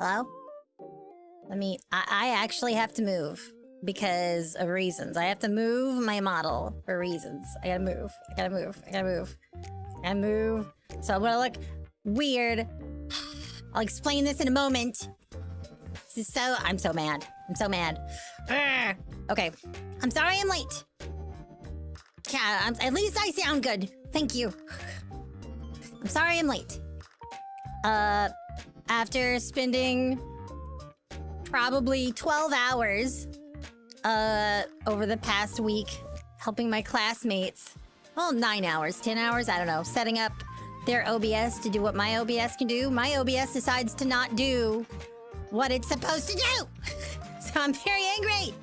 Hello? I actually have to move because of reasons. I have to move my model for reasons. I gotta move. I gotta move. I gotta move. I gotta move. So I'm gonna look weird. I'll explain this in a moment. This is I'm so mad. I'm so mad. Urgh. Okay. I'm sorry I'm late. Yeah, at least I sound good. Thank you. I'm sorry I'm late. After spending probably 12 hours over the past week helping my classmates, well, 9 hours, 10 hours, I don't know, setting up their OBS to do what my OBS can do, my OBS decides to not do what it's supposed to do. So I'm very angry.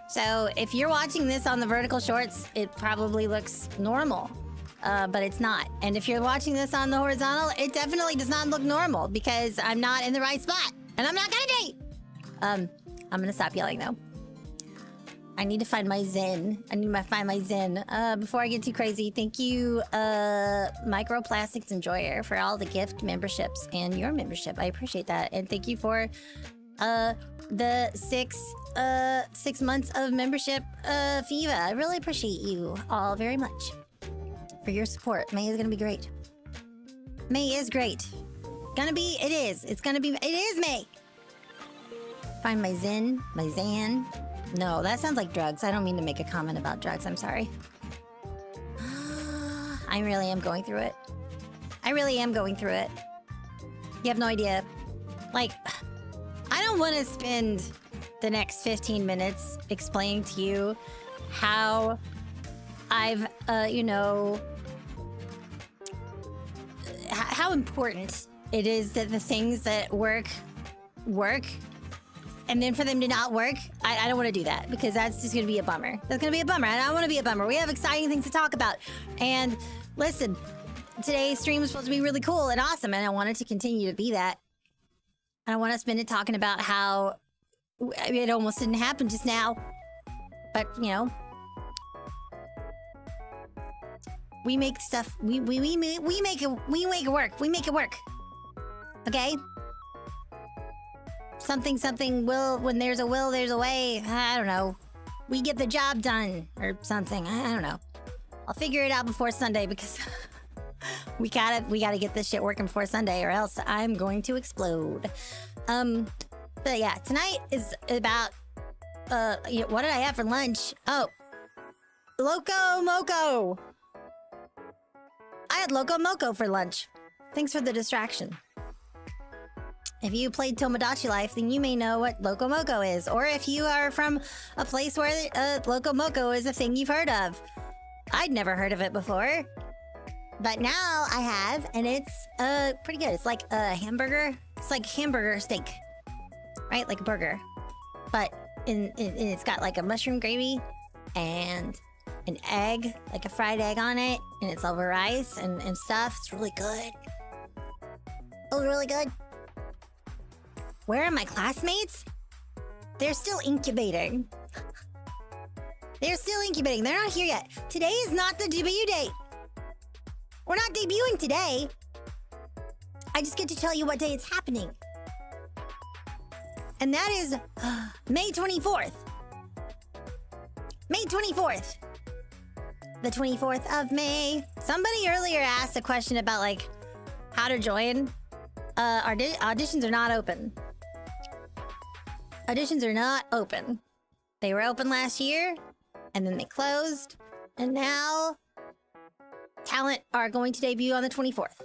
So if you're watching this on the vertical shorts, it probably looks normal. But it's not. And if you're watching this on the horizontal, it definitely does not look normal because I'm not in the right spot. And I'm not gonna date. I'm gonna stop yelling though. I need to find my zen. I need to find my zen. Before I get too crazy, thank you, Microplastics Enjoyer, for all the gift memberships and your membership. I appreciate that. And thank you for the 6 months of membership, Viva. I really appreciate you all very much for your support. May is gonna be great. May is great. It is. It's gonna be, it is May. Find my zen, my zan. No, that sounds like drugs. I don't mean to make a comment about drugs. I'm sorry. I really am going through it. I really am going through it. You have no idea. Like, I don't want to spend the next 15 minutes explaining to you how I've, you know, how important it is that the things that work, and then for them to not work. I don't want to do that because that's just going to be a bummer. That's going to be a bummer. I don't want to be a bummer. We have exciting things to talk about. And listen, today's stream was supposed to be really cool and awesome, and I want it to continue to be that. And I want to spend it talking about how it almost didn't happen just now. But, you know, we make stuff, we make it work. We make it work. Okay? Something will, when there's a will, there's a way. I don't know. We get the job done or something. I don't know. I'll figure it out before Sunday because we gotta get this shit working before Sunday or else I'm going to explode. But yeah, tonight is about, you know, what did I have for lunch? Oh, Loco Moco. I had Loco Moco for lunch. Thanks for the distraction. If you played Tomodachi Life, then you may know what Loco Moco is. Or if you are from a place where Loco Moco is a thing you've heard of. I'd never heard of it before. But now I have, and it's pretty good. It's like a hamburger. It's like hamburger steak. Right? Like a burger. But it's got like a mushroom gravy and an egg, like a fried egg on it. And it's over rice and stuff. It's really good. Oh, really good. Where are my classmates? They're still incubating. They're still incubating. They're not here yet. Today is not the debut date. We're not debuting today. I just get to tell you what day it's happening. And that is May 24th. May 24th. The 24th of May. Somebody earlier asked a question about like how to join. Auditions are not open. Auditions are not open. They were open last year, and then they closed, and now talent are going to debut on the 24th.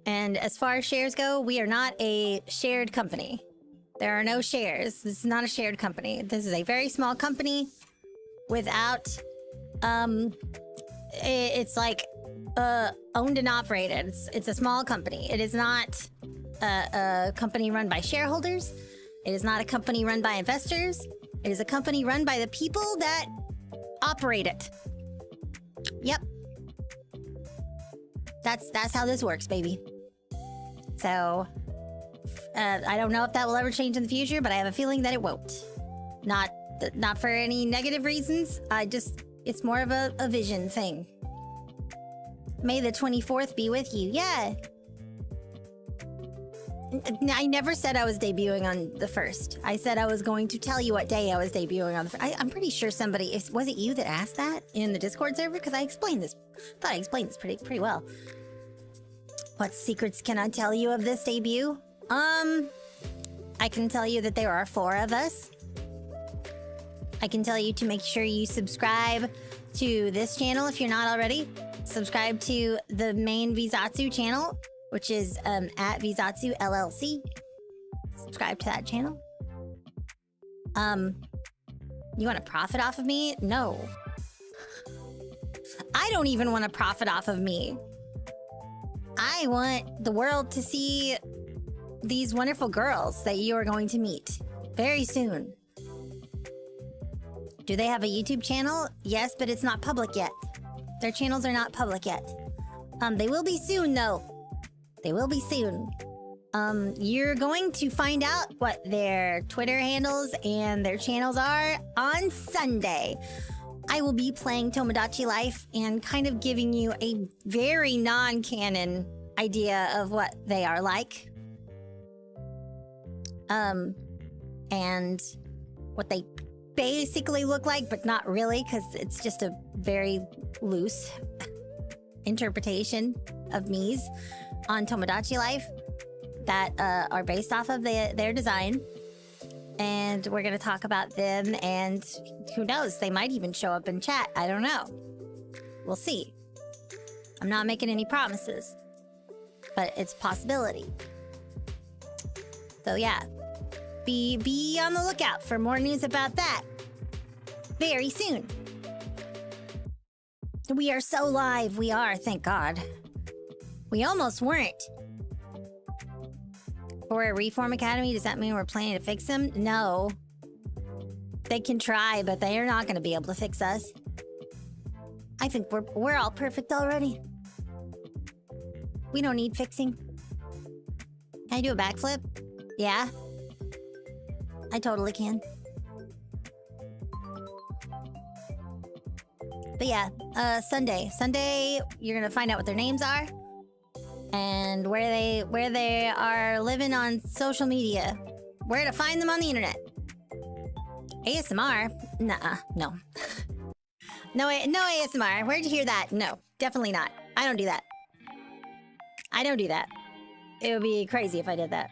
And as far as shares go, we are not a shared company. There are no shares. This is not a shared company. This is a very small company without, it's like, owned and operated. It's a small company. It is not a company run by shareholders. It is not a company run by investors. It is a company run by the people that operate it. Yep. That's how this works, baby. So, I don't know if that will ever change in the future, but I have a feeling that it won't. Not for any negative reasons. It's more of a vision thing. May the 24th be with you. Yeah. I never said I was debuting on the 1st. I said I was going to tell you what day I was debuting on the 1st. I'm pretty sure somebody... Was it you that asked that in the Discord server? Because I explained this. I thought I explained this pretty well. What secrets can I tell you of this debut? I can tell you that there are 4 of us. I can tell you to make sure you subscribe to this channel if you're not already. Subscribe to the main VZatsu channel, which is at VZatsu LLC. Subscribe to that channel. You want to profit off of me? No. I don't even want to profit off of me. I want the world to see these wonderful girls that you are going to meet very soon. Do they have a YouTube channel? Yes, but it's not public yet. Their channels are not public yet. They will be soon, though. They will be soon. You're going to find out what their Twitter handles and their channels are on Sunday. I will be playing Tomodachi Life and kind of giving you a very non-canon idea of what they are like. And what they basically look like, but not really, because it's just a very loose interpretation of me's on Tomodachi Life that are based off of their design. And we're going to talk about them, and who knows, they might even show up in chat. I don't know. We'll see. I'm not making any promises, but it's a possibility. So yeah, be on the lookout for more news about that very soon. We are so live. We are, thank God. We almost weren't. For a Reform Academy, does that mean we're planning to fix them? No. They can try, but they are not going to be able to fix us. I think we're all perfect already. We don't need fixing. Can I do a backflip? Yeah. I totally can. But yeah, Sunday. Sunday, you're gonna find out what their names are and where they are living on social media. Where to find them on the internet. ASMR? Nuh-uh, no. No ASMR. Where'd you hear that? No, definitely not. I don't do that. I don't do that. It would be crazy if I did that.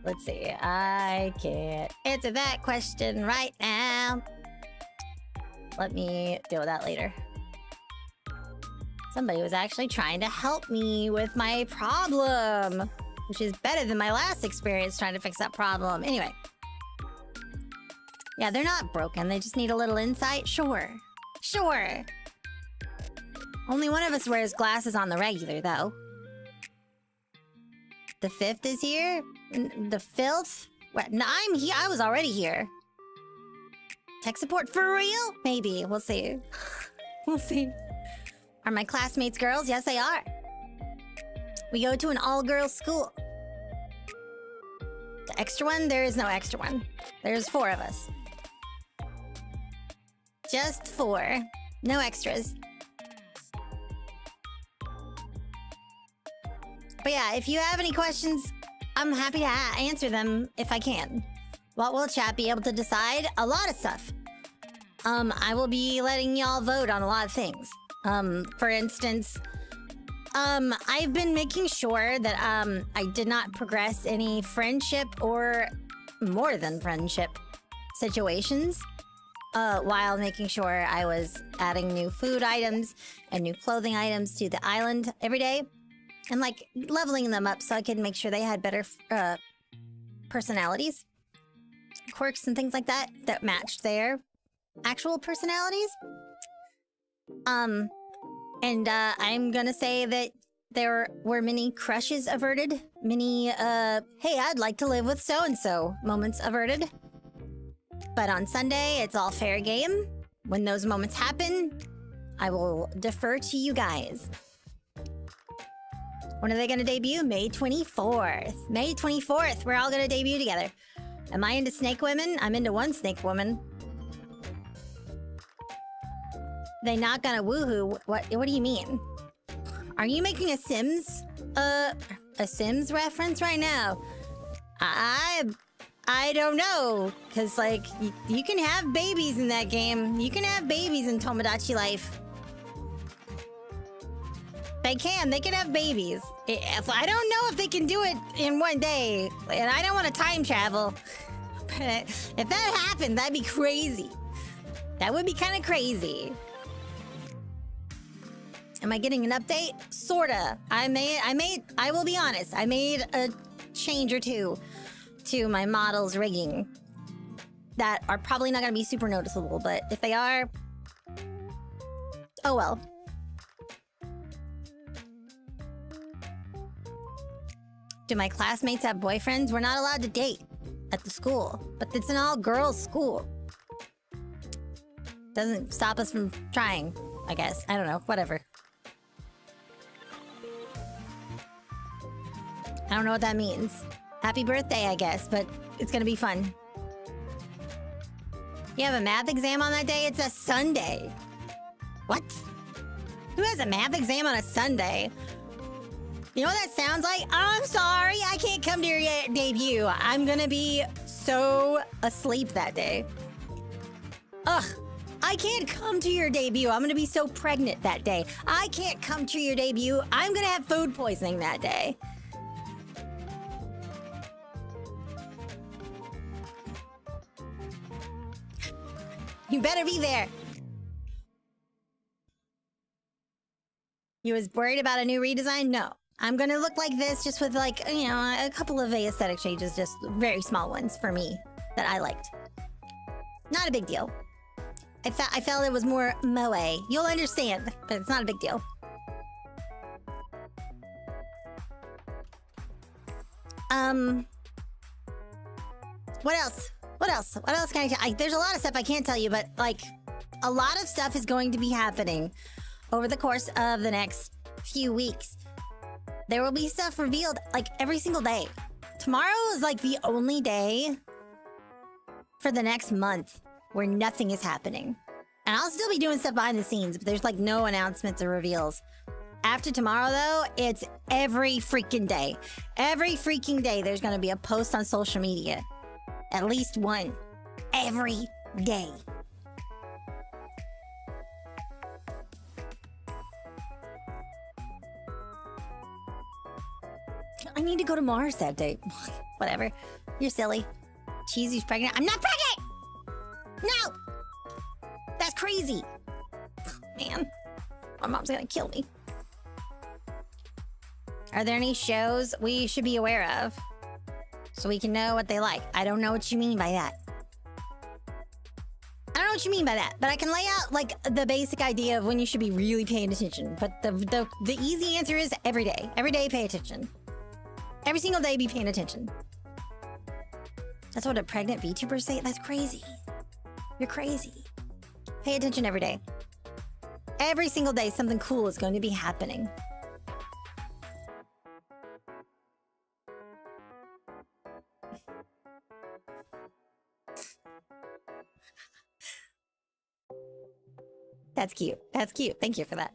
Let's see. I can't answer that question right now. Let me deal with that later. Somebody was actually trying to help me with my problem, which is better than my last experience trying to fix that problem. Anyway. Yeah, they're not broken. They just need a little insight. Sure. Sure. Only one of us wears glasses on the regular, though. The 5th is here? The 5th? What? No, I'm here. I was already here. Tech support for real? Maybe. We'll see. We'll see. Are my classmates girls? Yes, they are. We go to an all-girls school. The extra one? There is no extra one. There's 4 of us. Just 4. No extras. But yeah, if you have any questions, I'm happy to answer them if I can. What will chat be able to decide? A lot of stuff. I will be letting y'all vote on a lot of things. For instance, I've been making sure that I did not progress any friendship or more than friendship situations while making sure I was adding new food items and new clothing items to the island every day. And, like, leveling them up so I could make sure they had better personalities. Quirks and things like that that matched their actual personalities. And I'm gonna say that there were many crushes averted. Many, hey, I'd like to live with so-and-so moments averted. But on Sunday, it's all fair game. When those moments happen, I will defer to you guys. When are they gonna debut? May 24th. May 24th. We're all gonna debut together. Am I into snake women? I'm into one snake woman. They not gonna woohoo. What do you mean? Are you making a Sims reference right now? I don't know, cause like you can have babies in that game. You can have babies in Tomodachi Life. They can have babies. I don't know if they can do it in one day, and I don't want to time travel. But if that happened, that'd be crazy. That would be kind of crazy. Am I getting an update? Sorta. I will be honest, I made a change or two to my model's rigging that are probably not gonna be super noticeable, but if they are, oh well. Do my classmates have boyfriends? We're not allowed to date at the school, but it's an all-girls school. Doesn't stop us from trying, I guess. I don't know, whatever. I don't know what that means. Happy birthday, I guess, but it's gonna be fun. You have a math exam on that day? It's a Sunday. What? Who has a math exam on a Sunday? You know what that sounds like? I'm sorry, I can't come to your debut. I'm gonna be so asleep that day. Ugh, I can't come to your debut. I'm gonna be so pregnant that day. I can't come to your debut. I'm gonna have food poisoning that day. You better be there. You was worried about a new redesign? No. I'm gonna look like this just with like, you know, a couple of aesthetic changes, just very small ones for me that I liked. Not a big deal. I felt it was more moe. You'll understand, but it's not a big deal. What else? What else? What else can I tell? There's a lot of stuff I can't tell you, but like a lot of stuff is going to be happening over the course of the next few weeks. There will be stuff revealed like every single day. Tomorrow is like the only day for the next month where nothing is happening. And I'll still be doing stuff behind the scenes, but there's like no announcements or reveals. After tomorrow though, it's every freaking day. Every freaking day there's gonna be a post on social media. At least one. Every day. I need to go to Mars that day. Whatever. You're silly. Chizu's pregnant. I'm not pregnant! No! That's crazy. Man. My mom's gonna kill me. Are there any shows we should be aware of? So we can know what they like. I don't know what you mean by that. I don't know what you mean by that, but I can lay out like the basic idea of when you should be really paying attention. But the easy answer is every day. Every day, pay attention. Every single day, be paying attention. That's what a pregnant VTuber say? That's crazy. You're crazy. Pay attention every day. Every single day, something cool is going to be happening. That's cute. That's cute. Thank you for that.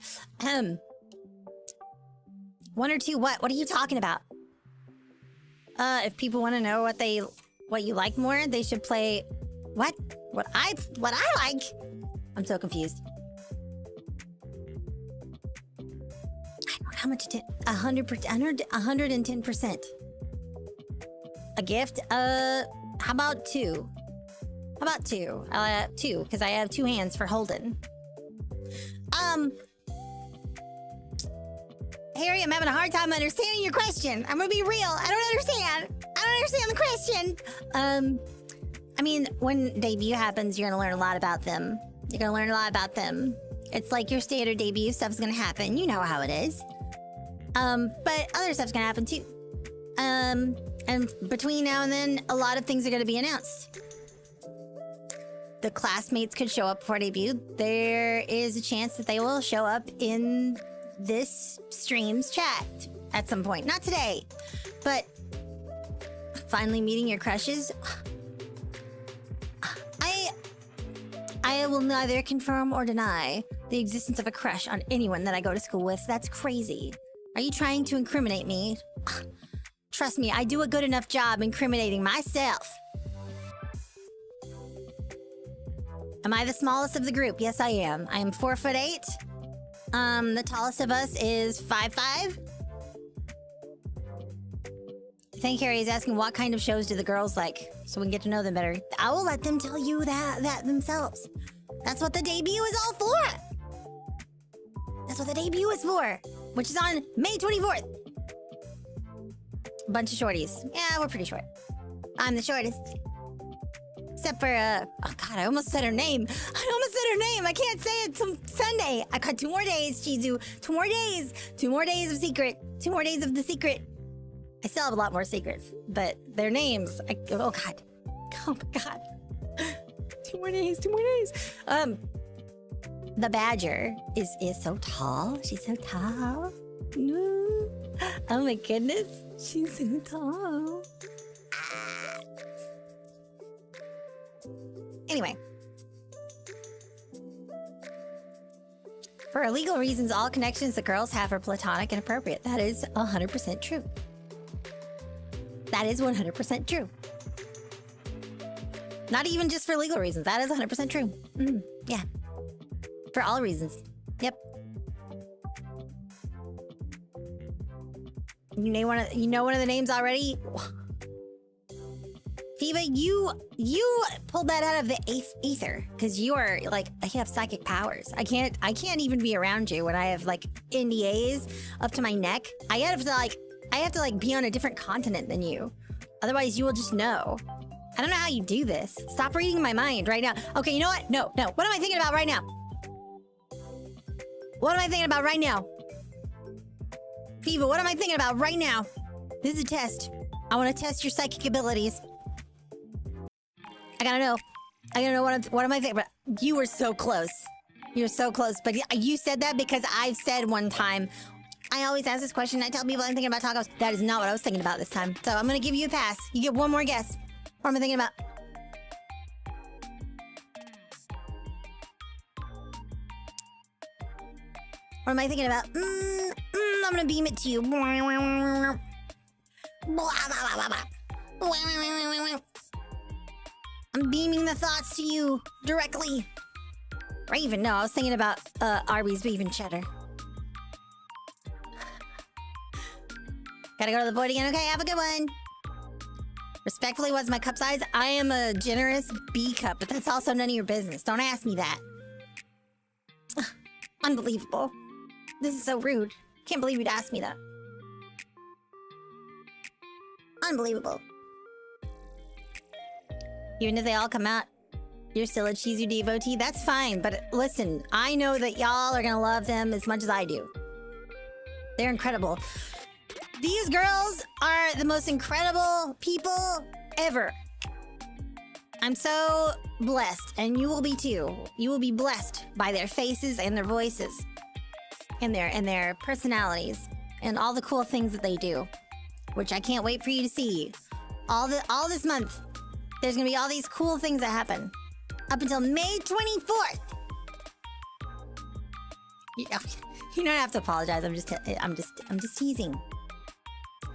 One or two what? What are you talking about? If people want to know what you like more, they should play what? What I like? I'm so confused. I don't know how much it did. 110%. A gift? How about two? How about two? Two, because I have two hands for holding. Harry, I'm having a hard time understanding your question. I'm gonna be real. I don't understand. I don't understand the question. I mean, when debut happens, you're gonna learn a lot about them. You're gonna learn a lot about them. It's like your standard debut stuff's gonna happen. You know how it is. But other stuff's gonna happen too. And between now and then, a lot of things are gonna be announced. The classmates could show up for debut. There is a chance that they will show up in this stream's chat. at some point. Not today, but finally meeting your crushes. I will neither confirm or deny the existence of a crush on anyone that I go to school with. That's crazy. Are you trying to incriminate me? Trust me, I do a good enough job incriminating myself. Am I the smallest of the group? Yes, I am. I am 4'8". The tallest of us is 5'5". I think Harry is asking what kind of shows do the girls like, so we can get to know them better. I will let them tell you that themselves. That's what the debut is all for. That's what the debut is for, which is on May 24th. Bunch of shorties. Yeah, we're pretty short. I'm the shortest. Except for, oh God, I almost said her name. I can't say it till Sunday. I got 2 more days, Chizu. 2 more days. 2 more days of secret. 2 more days of the secret. I still have a lot more secrets, but their names, oh God. Oh my God. 2 more days, 2 more days. The badger is so tall. She's so tall. Oh my goodness. She's so tall. Anyway. For illegal reasons, all connections the girls have are platonic and appropriate. That is 100% true. That is 100% true. Not even just for legal reasons. That is 100% true. Yeah. For all reasons. Yep. You know one of the names already? Viva, you pulled that out of the ether because you are like, you have psychic powers. I can't even be around you when I have like NDAs up to my neck. I have to be on a different continent than you. Otherwise you will just know. I don't know how you do this. Stop reading my mind right now. Okay, you know what? No. What am I thinking about right now? What am I thinking about right now? Viva, what am I thinking about right now? This is a test. I want to test your psychic abilities. I gotta know what am I thinking about? You were so close. You're so close. But you said that because I've said one time, I always ask this question. I tell people I'm thinking about tacos. That is not what I was thinking about this time. So I'm gonna give you a pass. You get one more guess. What am I thinking about? What am I thinking about? I'm gonna beam it to you. I'm beaming the thoughts to you directly. Or even, no, I was thinking about Arby's beef and cheddar. Gotta go to the void again. Okay, have a good one. Respectfully, what's my cup size? I am a generous B cup, but that's also none of your business. Don't ask me that. Unbelievable. This is so rude. Can't believe you'd ask me that. Unbelievable. Even if they all come out, you're still a Chizu devotee. That's fine, but listen, I know that y'all are gonna love them as much as I do. They're incredible. These girls are the most incredible people ever. I'm so blessed, and you will be too. You will be blessed by their faces and their voices, and their personalities, and all the cool things that they do, which I can't wait for you to see. All this month, there's gonna be all these cool things that happen up until May 24th. You don't have to apologize. I'm just teasing.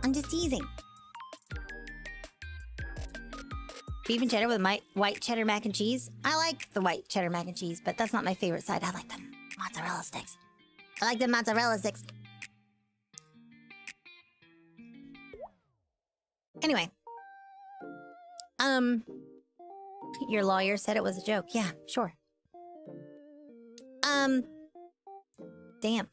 I'm just teasing. Beef and cheddar with white cheddar mac and cheese. I like the white cheddar mac and cheese, but that's not my favorite side. I like the mozzarella sticks. I like the mozzarella sticks. Anyway. Your lawyer said it was a joke. Yeah, sure. Damn.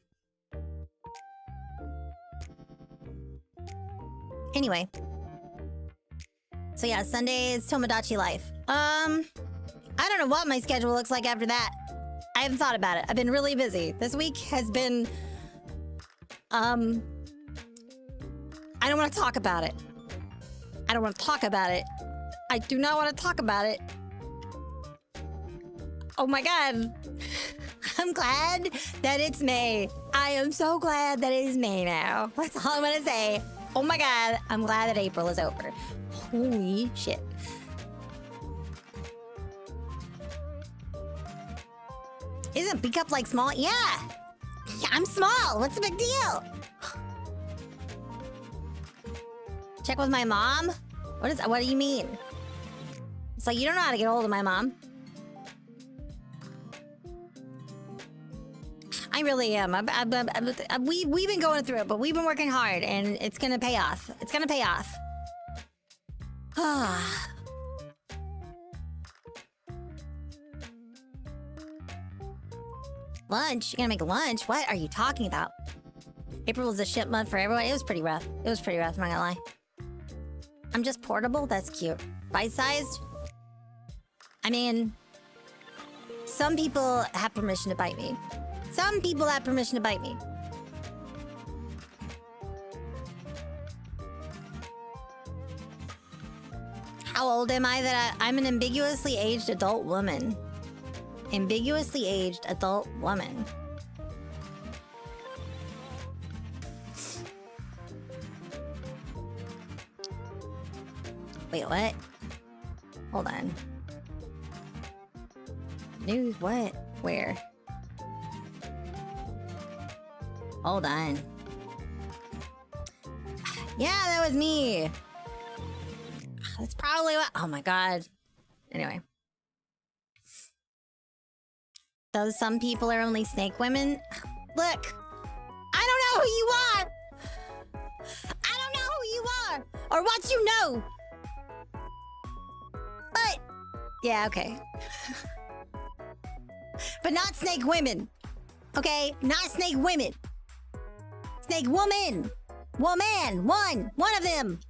Anyway. So yeah, Sunday is Tomodachi life. I don't know what my schedule looks like after that. I haven't thought about it. I've been really busy. This week has been... I don't want to talk about it. I don't want to talk about it. I do not want to talk about it. Oh my god. I'm glad that it's May. I am so glad that it is May now. That's all I'm gonna say. Oh my god, I'm glad that April is over. Holy shit. Isn't B cup like small? Yeah. Yeah, I'm small. What's the big deal? Check with my mom? What do you mean? It's like you don't know how to get hold of my mom. I really am. We've been going through it, but we've been working hard, and it's gonna pay off. It's gonna pay off. Lunch? You're gonna make lunch? What are you talking about? April was a shit month for everyone. It was pretty rough. It was pretty rough, I'm not gonna lie. I'm just portable? That's cute. Bite-sized? I mean, some people have permission to bite me. Some people have permission to bite me. How old am I that I'm an ambiguously aged adult woman? Ambiguously aged adult woman. Wait, what? Hold on. News what? Where? Hold on. Yeah, that was me. That's probably what... Oh my god. Anyway. Those some people are only snake women. Look. I don't know who you are. I don't know who you are. Or what you know. But... Yeah, okay. But not snake women. Okay? Not snake women. Snake woman. Woman. One of them.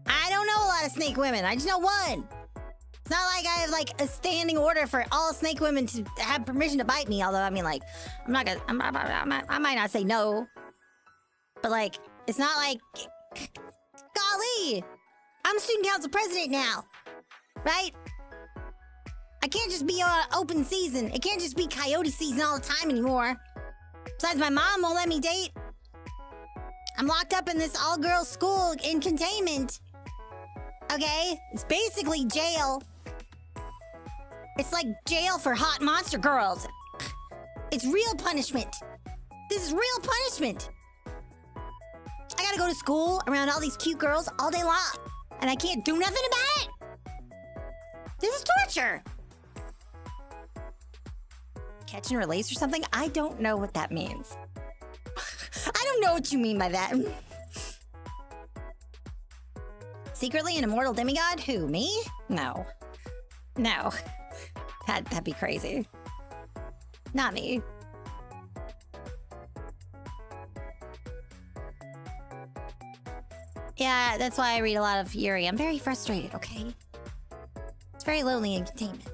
I don't know a lot of snake women. I just know one. It's not like I have like a standing order for all snake women to have permission to bite me. Although I mean, like, I'm not gonna. I might not say no, but like, it's not like. Golly, I'm student council president now, right? I can't just be on open season. It can't just be coyote season all the time anymore. Besides, my mom won't let me date. I'm locked up in this all-girls school in containment. Okay? It's basically jail. It's like jail for hot monster girls. It's real punishment. This is real punishment. I gotta go to school around all these cute girls all day long. And I can't do nothing about it. This is torture. Catch and release or something? I don't know what that means. I don't know what you mean by that. Secretly an immortal demigod? Who, me? No. No. That'd be crazy. Not me. Yeah, that's why I read a lot of Yuri. I'm very frustrated, okay? It's very lonely in containment.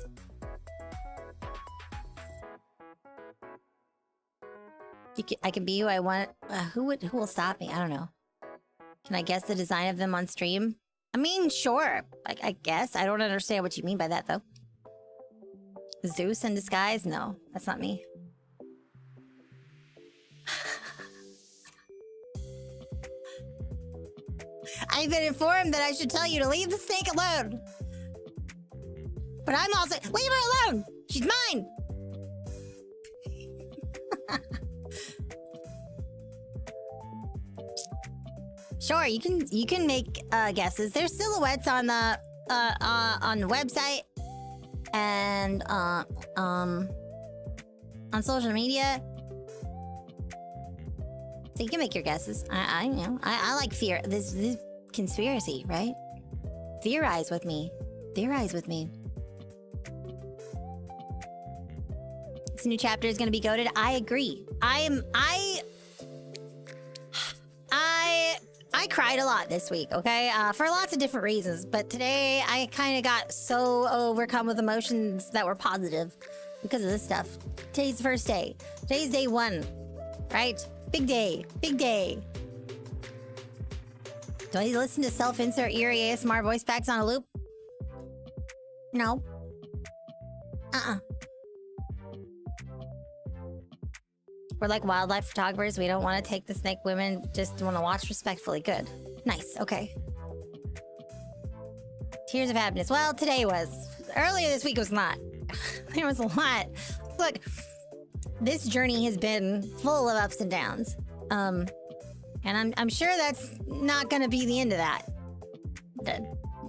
I can be who I want. Who will stop me? I don't know. Can I guess the design of them on stream? I mean, sure. I guess. I don't understand what you mean by that, though. Zeus in disguise? No, that's not me. I've been informed that I should tell you to leave the snake alone. But I'm also... Leave her alone! She's mine! Sure, you can make guesses. There's silhouettes on the website and on social media, so you can make your guesses. I like fear. This conspiracy, right? Theorize with me. Theorize with me. This new chapter is going to be goated. I agree. I cried a lot this week, okay? For lots of different reasons. But today, I kind of got so overcome with emotions that were positive because of this stuff. Today's the first day. Today's day one, right? Big day. Big day. Do I listen to self-insert eerie ASMR voice packs on a loop? No. We're like wildlife photographers. We don't want to take the snake women. Just want to watch respectfully. Good. Nice. Okay. Tears of happiness. Well, today was. Earlier this week was not. There was a lot. Look, this journey has been full of ups and downs. And I'm sure that's not going to be the end of that.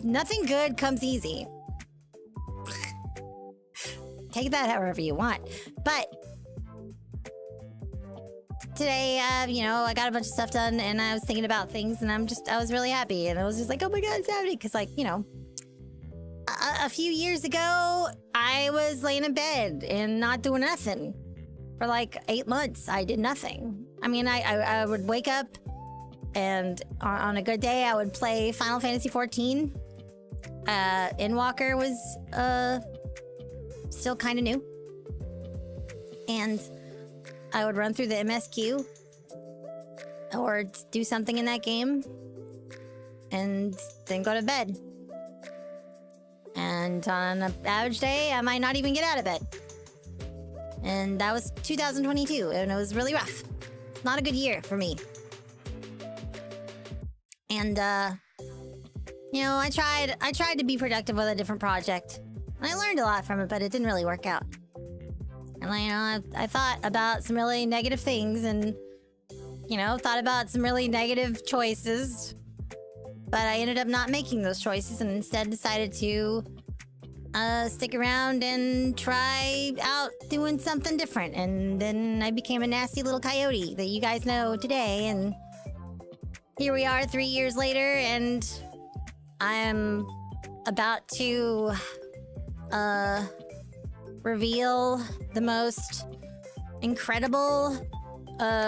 Nothing good comes easy. Take that however you want. But today, you know, I got a bunch of stuff done and I was thinking about things and I was really happy. And I was just like, oh my God, it's happening. Because, like, you know, a few years ago, I was laying in bed and not doing nothing. For like 8 months, I did nothing. I mean, I would wake up and on a good day, I would play Final Fantasy XIV. Endwalker was still kind of new. And I would run through the MSQ or do something in that game and then go to bed. And on an average day, I might not even get out of bed. And that was 2022, and it was really rough. Not a good year for me. And, you know, I tried to be productive with a different project. And I learned a lot from it, but it didn't really work out. And, you know, I thought about some really negative things and, you know, thought about some really negative choices. But I ended up not making those choices and instead decided to stick around and try out doing something different. And then I became a nasty little coyote that you guys know today. And here we are 3 years later, and I'm about to reveal the most incredible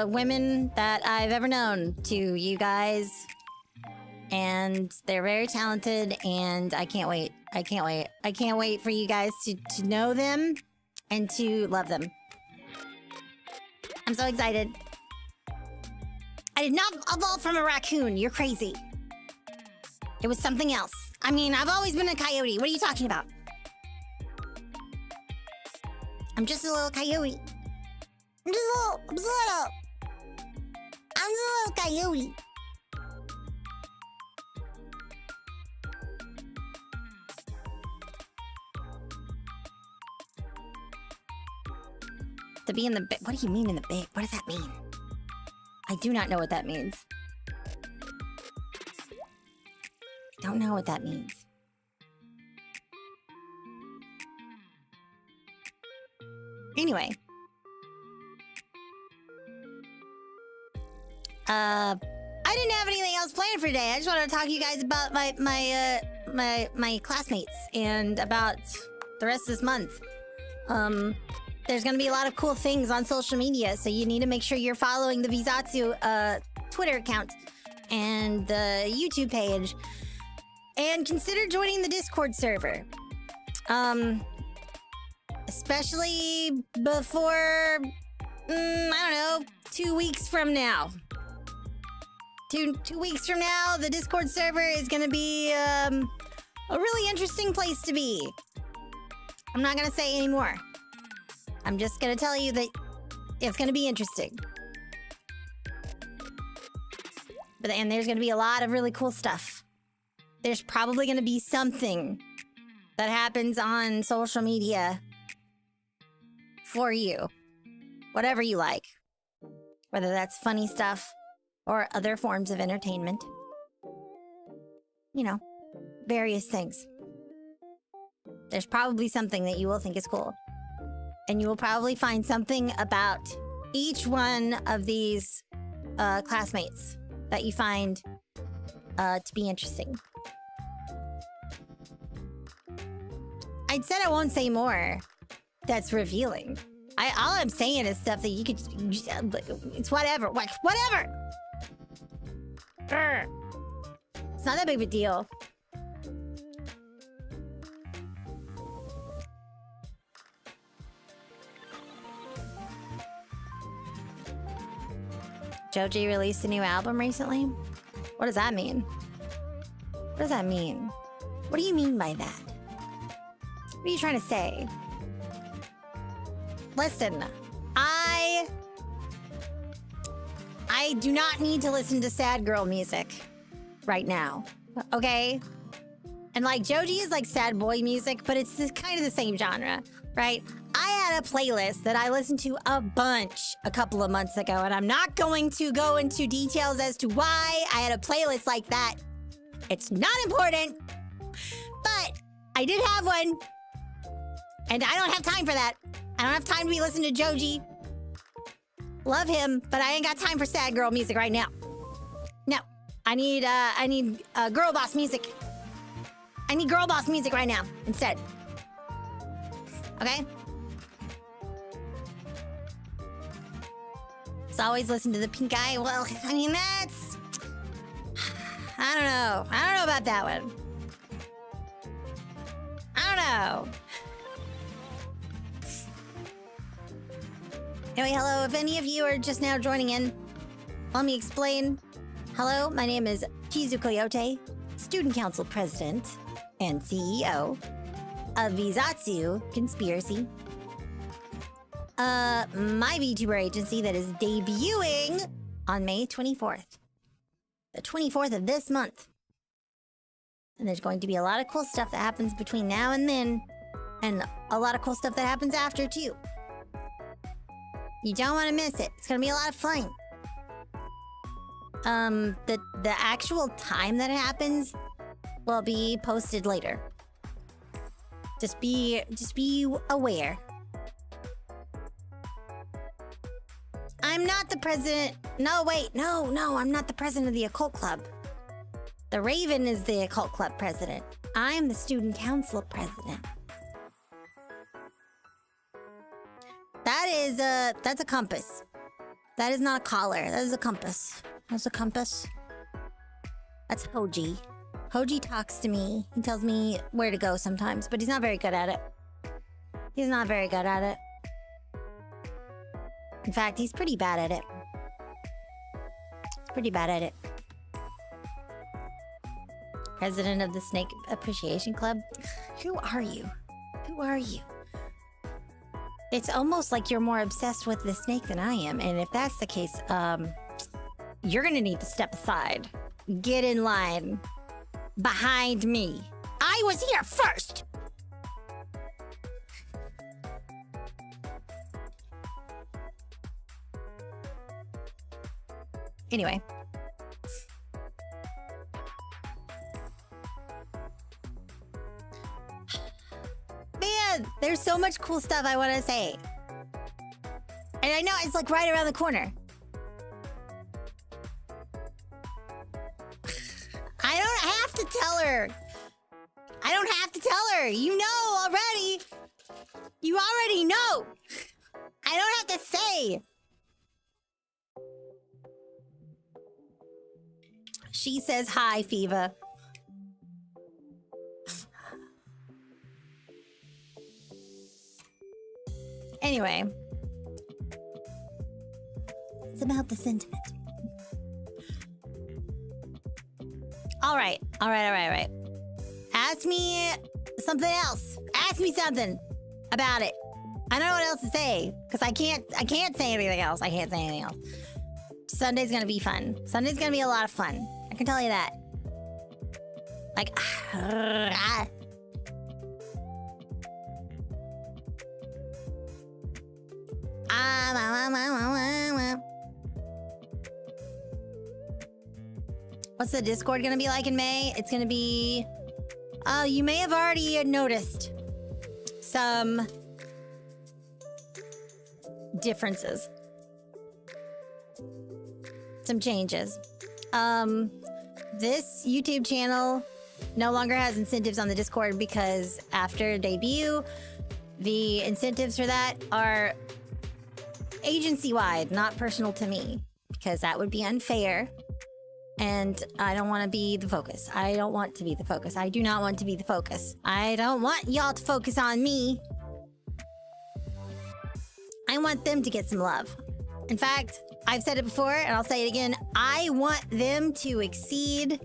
women that I've ever known to you guys. And they're very talented, and I can't wait. I can't wait. I can't wait for you guys to know them and to love them. I'm so excited. I did not evolve from a raccoon. You're crazy. It was something else. I mean, I've always been a coyote. What are you talking about? I'm just a little coyote. I'm just a little coyote. To be in the big. What do you mean in the big? What does that mean? I do not know what that means. Don't know what that means. Anyway. I didn't have anything else planned for today. I just wanted to talk to you guys about my classmates and about the rest of this month. There's gonna be a lot of cool things on social media, so you need to make sure you're following the VZatsu Twitter account and the YouTube page. And consider joining the Discord server. Especially before, I don't know, 2 weeks from now. Two weeks from now, the Discord server is gonna be a really interesting place to be. I'm not gonna say any more. I'm just gonna tell you that it's gonna be interesting. And there's gonna be a lot of really cool stuff. There's probably gonna be something that happens on social media for you. Whatever you like. Whether that's funny stuff or other forms of entertainment. You know, various things. There's probably something that you will think is cool. And you will probably find something about each one of these classmates that you find to be interesting. I said I won't say more. That's revealing. All I'm saying is stuff that you could... It's whatever. Whatever! It's not that big of a deal. Joji released a new album recently? What does that mean? What does that mean? What do you mean by that? What are you trying to say? Listen, I I do not need to listen to sad girl music right now, okay? And like Joji is like sad boy music, but it's kind of the same genre, right? I had a playlist that I listened to a bunch a couple of months ago, and I'm not going to go into details as to why I had a playlist like that. It's not important, but I did have one, and I don't have time for that. I don't have time to be listening to Joji. Love him, but I ain't got time for sad girl music right now. No, I need girl boss music. I need girl boss music right now instead. Okay? So always listen to the pink eye. Well, I mean, that's... I don't know. I don't know about that one. I don't know. Anyway, hello. If any of you are just now joining in, let me explain. Hello, my name is Chizu Koyote, Student Council President and CEO of VZatsu Conspiracy. My VTuber agency that is debuting on May 24th. The 24th of this month. And there's going to be a lot of cool stuff that happens between now and then. And a lot of cool stuff that happens after, too. You don't want to miss it. It's going to be a lot of fun. The actual time that it happens will be posted later. Just be aware. I'm not the president. No, wait. No, I'm not the president of the occult club. The Raven is the occult club president. I'm the student council president. That's a compass. That is not a collar. That is a compass. That's a compass. That's Hoji. Hoji talks to me. He tells me where to go sometimes, but he's not very good at it. He's not very good at it. In fact, he's pretty bad at it. He's pretty bad at it. President of the Snake Appreciation Club? Who are you? Who are you? It's almost like you're more obsessed with the snake than I am. And if that's the case, you're gonna need to step aside. Get in line. Behind me. I was here first! Anyway. Man, there's so much cool stuff I want to say. And I know it's like right around the corner. I don't have to tell her. I don't have to tell her. You know already. You already know. I don't have to say. She says hi, Fiva. Anyway. It's about the sentiment. All right. Ask me something else. Ask me something about it. I don't know what else to say because I can't say anything else. I can't say anything else. Sunday's gonna be fun. Sunday's gonna be a lot of fun. I can tell you that. Like, what's the Discord gonna be like in May? It's gonna be... you may have already noticed some differences. Some changes. This YouTube channel no longer has incentives on the Discord because after debut, the incentives for that are agency-wide, not personal to me, because that would be unfair. And I don't want to be the focus. I don't want to be the focus. I do not want to be the focus. I don't want y'all to focus on me. I want them to get some love. In fact, I've said it before and I'll say it again. I want them to exceed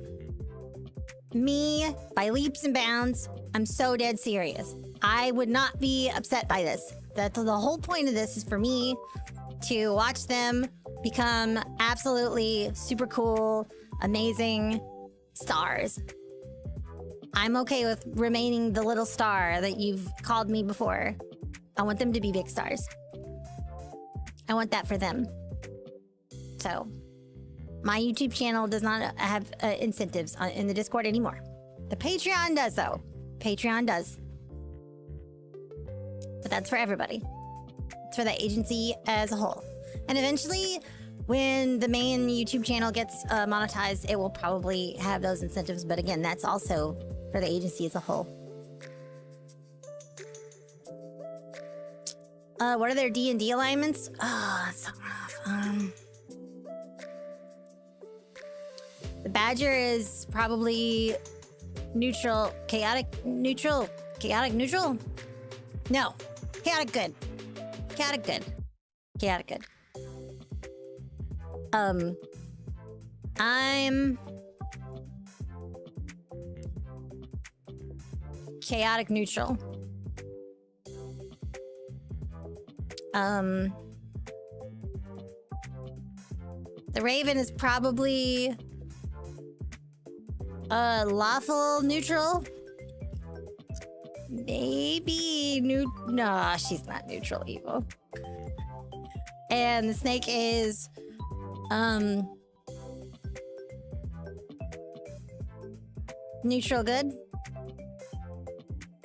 me by leaps and bounds. I'm so dead serious. I would not be upset by this. That's the whole point of this is for me to watch them become absolutely super cool, amazing stars. I'm okay with remaining the little star that you've called me before. I want them to be big stars. I want that for them. So, my YouTube channel does not have incentives in the Discord anymore. The Patreon does, though. Patreon does. But that's for everybody. It's for the agency as a whole. And eventually, when the main YouTube channel gets monetized, it will probably have those incentives. But again, that's also for the agency as a whole. What are their D&D alignments? Oh, that's so rough. The Badger is probably neutral, chaotic, neutral, chaotic, neutral? No, chaotic good. Chaotic good. Chaotic good. I'm chaotic neutral. The Raven is probably lawful neutral. Maybe no, she's not neutral evil. And the Snake is neutral good.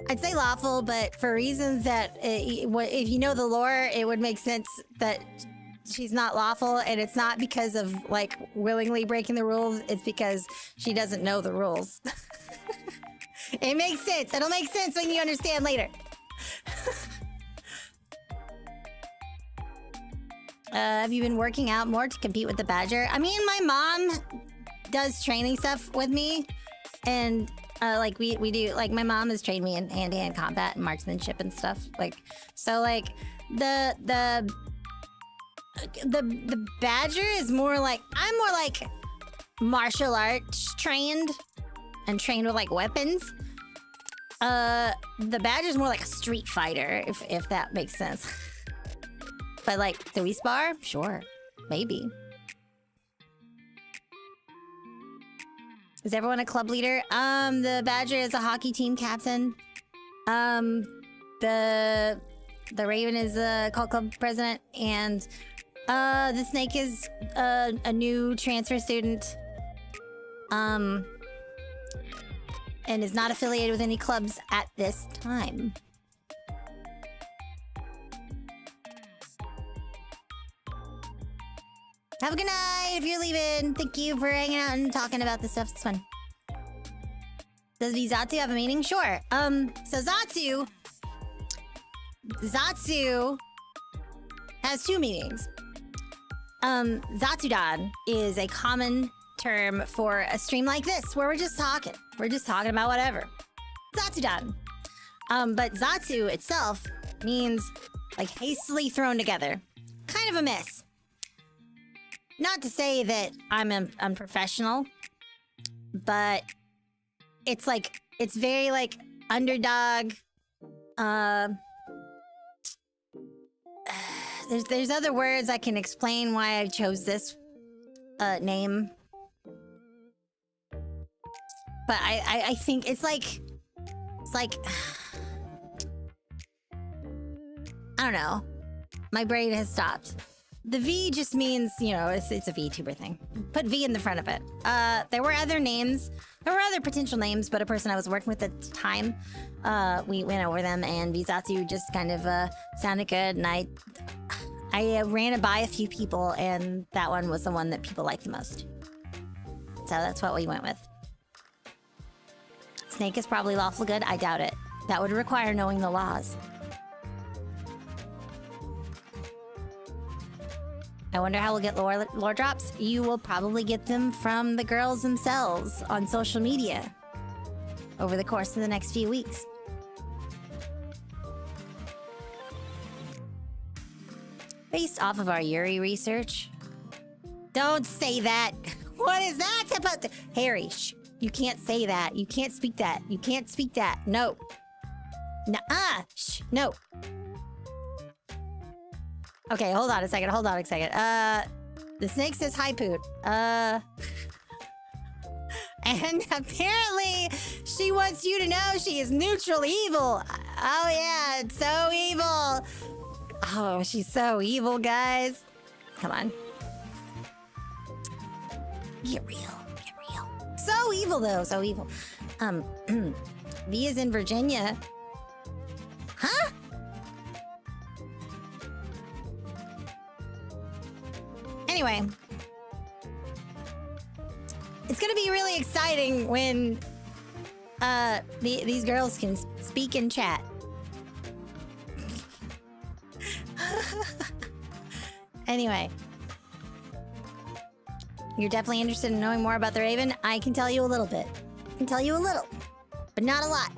I'd say lawful, but for reasons that if you know the lore, it would make sense that she's not lawful, and it's not because of like willingly breaking the rules, it's because she doesn't know the rules. It makes sense. It'll make sense when you understand later. Have you been working out more to compete with the Badger? I mean, my mom does training stuff with me, and like we do, like my mom has trained me in hand-to-hand combat and marksmanship and stuff. Like, so like the Badger is more like, I'm more like martial arts trained and trained with like weapons. The Badger's more like a street fighter, if that makes sense. But like, do we spar? Sure, maybe. Is everyone a club leader? The Badger is a hockey team captain. The Raven is a cult club president, and the Snake is a new transfer student. And is not affiliated with any clubs at this time. Have a good night if you're leaving. Thank you for hanging out and talking about this stuff. It's fun. Does VZatsu have a meaning? Sure. So Zatsu has two meanings. Zatsudan is a common term for a stream like this, where we're just talking. We're just talking about whatever. Zatsudan. But Zatsu itself means like hastily thrown together. Kind of a mess. Not to say that I'm unprofessional, but it's like, it's very like underdog. There's other words I can explain why I chose this name. But I think it's like I don't know. My brain has stopped. The V just means, you know, it's a VTuber thing. Put V in the front of it. There were other names. There were other potential names, but a person I was working with at the time, we went over them, and VZatsu just kind of sounded good, and I ran it by a few people, and that one was the one that people liked the most. So that's what we went with. Snake is probably lawful good. I doubt it. That would require knowing the laws. I wonder how we'll get lore drops. You will probably get them from the girls themselves on social media over the course of the next few weeks. Based off of our Yuri research. Don't say that. What is that supposed to... Harry, shh. You can't say that. You can't speak that. You can't speak that. No. Nuh-uh. Shh. No. Okay, hold on a second. Hold on a second. The snake says hi, Poot. And apparently, she wants you to know she is neutral evil. Oh yeah, it's so evil. Oh, she's so evil, guys. Come on. Get real. Get real. So evil, though. So evil. V is in Virginia. Huh? Anyway. It's gonna be really exciting when these girls can speak and chat. Anyway. You're definitely interested in knowing more about the Raven? I can tell you a little bit. I can tell you a little, but not a lot.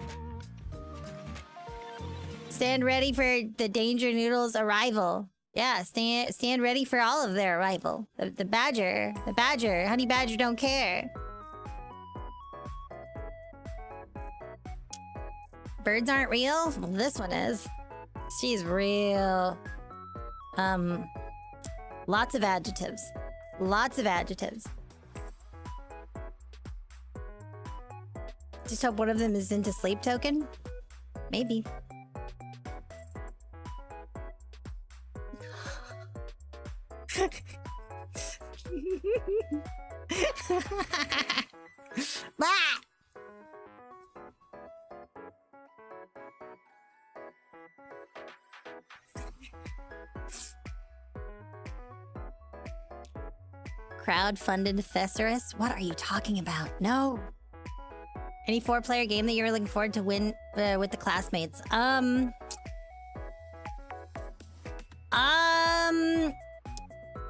Stand ready for the Danger Noodles' arrival. Yeah, stand ready for all of their arrival. The badger, honey badger don't care. Birds aren't real? Well, this one is. She's real. Lots of adjectives. Lots of adjectives. Just hope one of them is into Sleep Token. Maybe. Ah! Crowd-funded thesaurus? What are you talking about? No. Any 4-player game that you're looking forward to win with the classmates?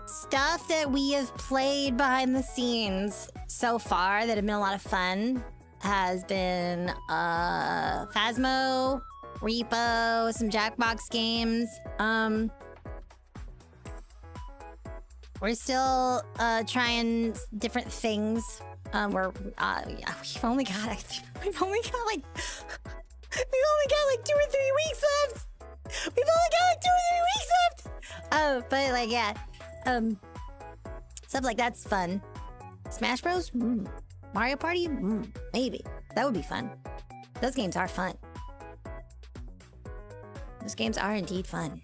Stuff that we have played behind the scenes so far that have been a lot of fun has been Phasmo, Repo, some Jackbox games. We're still trying different things. Yeah, we've only got like 2 or 3 weeks left. But like yeah, stuff like that's fun. Smash Bros. Mario Party. Maybe that would be fun. Those games are fun. Those games are indeed fun.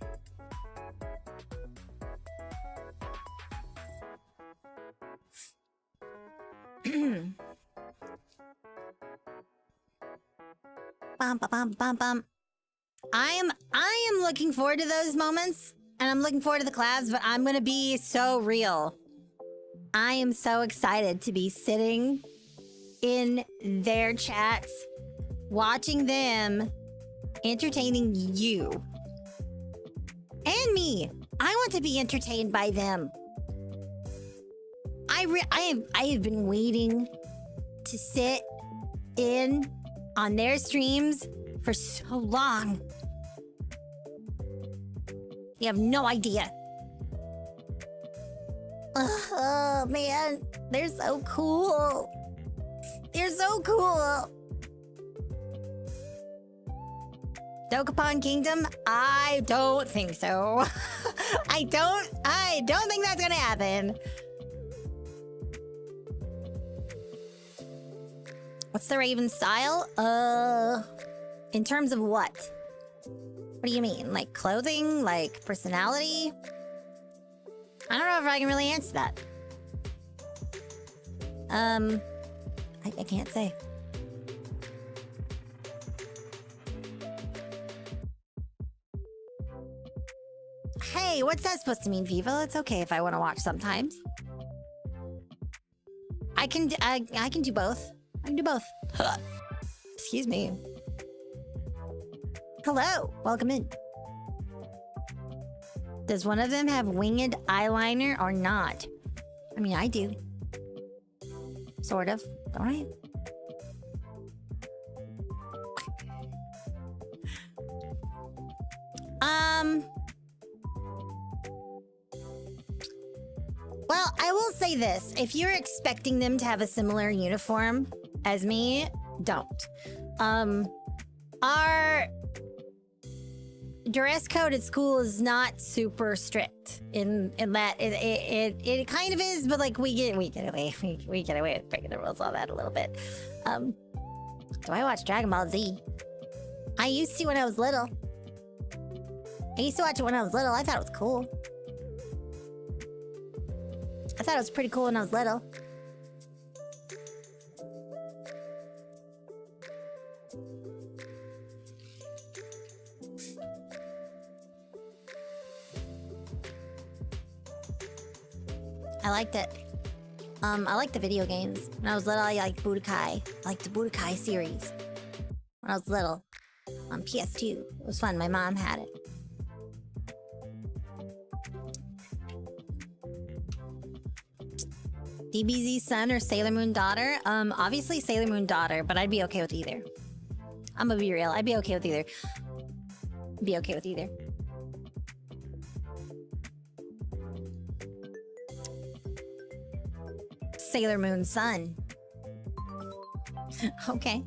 I am looking forward to those moments, and I'm looking forward to the collabs, but I'm gonna be so real. I am so excited to be sitting in their chats, watching them entertaining you and me. I want to be entertained by them. I have been waiting to sit in on their streams for so long. You have no idea. Oh man, they're so cool. They're so cool. Dokapon Kingdom? I don't think so. I don't think that's gonna happen. What's the Raven style? In terms of what? What do you mean? Like clothing? Like personality? I don't know if I can really answer that. I can't say. Hey, what's that supposed to mean, Vivo? It's okay if I want to watch sometimes. I can do both. I can do both. Excuse me. Hello, welcome in. Does one of them have winged eyeliner or not? I mean, I do. Sort of, don't I? Well, I will say this. If you're expecting them to have a similar uniform as me, don't. Our dress code at school is not super strict in that it kind of is, but like we get away with breaking the rules on that a little bit. Do I watch Dragon Ball Z? I used to when I was little. I used to watch it when I was little. I thought it was cool. I thought it was pretty cool when I was little. I liked it. I liked the video games. When I was little, I liked Budokai. I liked the Budokai series. When I was little. On PS2. It was fun. My mom had it. DBZ son or Sailor Moon daughter? Obviously Sailor Moon daughter, but I'd be okay with either. I'm gonna be real. I'd be okay with either. Be okay with either. Sailor Moon son. Okay.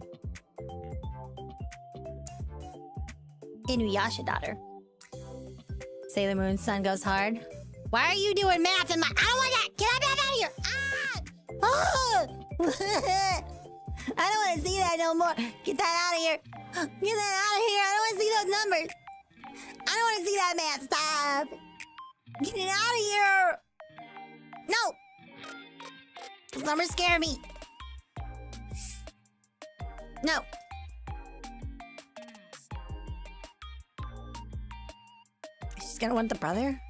Inuyasha daughter. Sailor Moon son goes hard. Why are you doing math in my— I don't want that! Get out of here! Ah! Oh! I don't want to see that no more. Get that out of here. Get that out of here. I don't want to see those numbers. I don't want to see that math. Stop. Get it out of here. No. Those numbers scare me. No. She's gonna want the brother?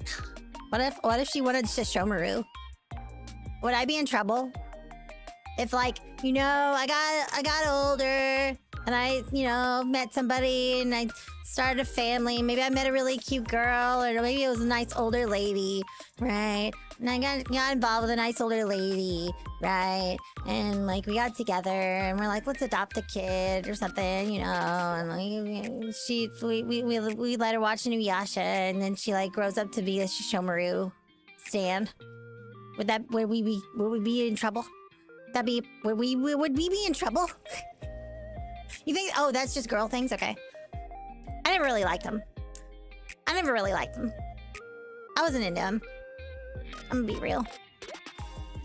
What if she wanted to show Maru? Would I be in trouble? If like, you know, I got older and I, you know, met somebody and I started a family. Maybe I met a really cute girl, or maybe it was a nice older lady, right? And I got involved with a nice older lady, right? And like we got together and we're like, let's adopt a kid or something, you know. And like we let her watch Inuyasha, and then she like grows up to be a Shishomaru stan. Would we be in trouble? Would we be in trouble? You think? Oh, that's just girl things. Okay. I never really liked them. I wasn't into them. I'm gonna be real.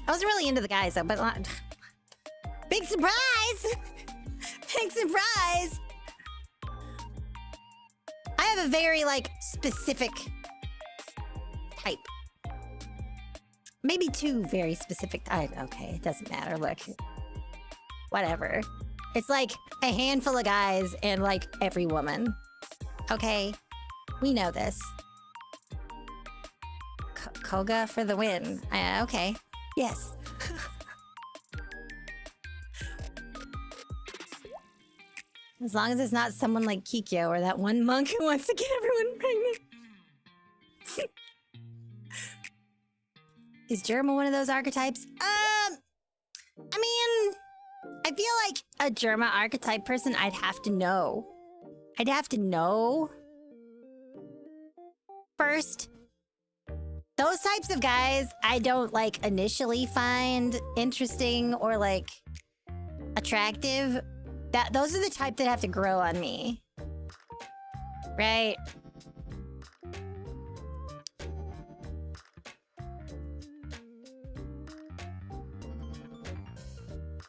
I wasn't really into the guys though, but big surprise! Big surprise! I have a very like specific type. Maybe two very specific types. Okay, it doesn't matter. Look, whatever. It's like a handful of guys and like every woman. Okay, we know this. Koga for the win. Okay. Yes. As long as it's not someone like Kikyo or that one monk who wants to get everyone pregnant. Is Germa one of those archetypes? I mean, I feel like a Germa archetype person I'd have to know. I'd have to know first. Those types of guys I don't like initially find interesting or like attractive. Those are the type that have to grow on me. Right?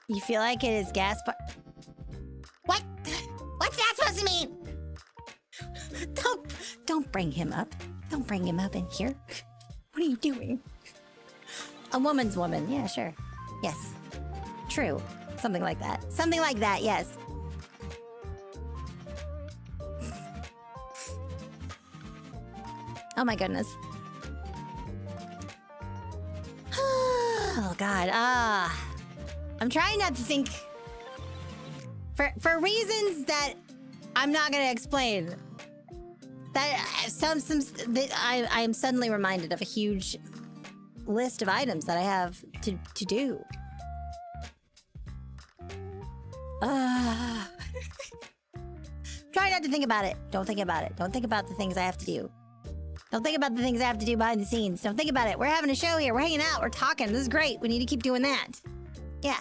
You feel like it is Gaspar? What? What's that supposed to mean? Don't bring him up. Don't bring him up in here. What are you doing? A woman's woman. Yeah, sure. Yes. True. Something like that. Something like that, yes. Oh my goodness. Oh god. I'm trying not to think for reasons that I'm not gonna explain. That I am suddenly reminded of a huge list of items that I have to do. Try not to think about it. Don't think about it. Don't think about the things I have to do. Don't think about the things I have to do behind the scenes. Don't think about it. We're having a show here. We're hanging out. We're talking. This is great. We need to keep doing that. Yeah.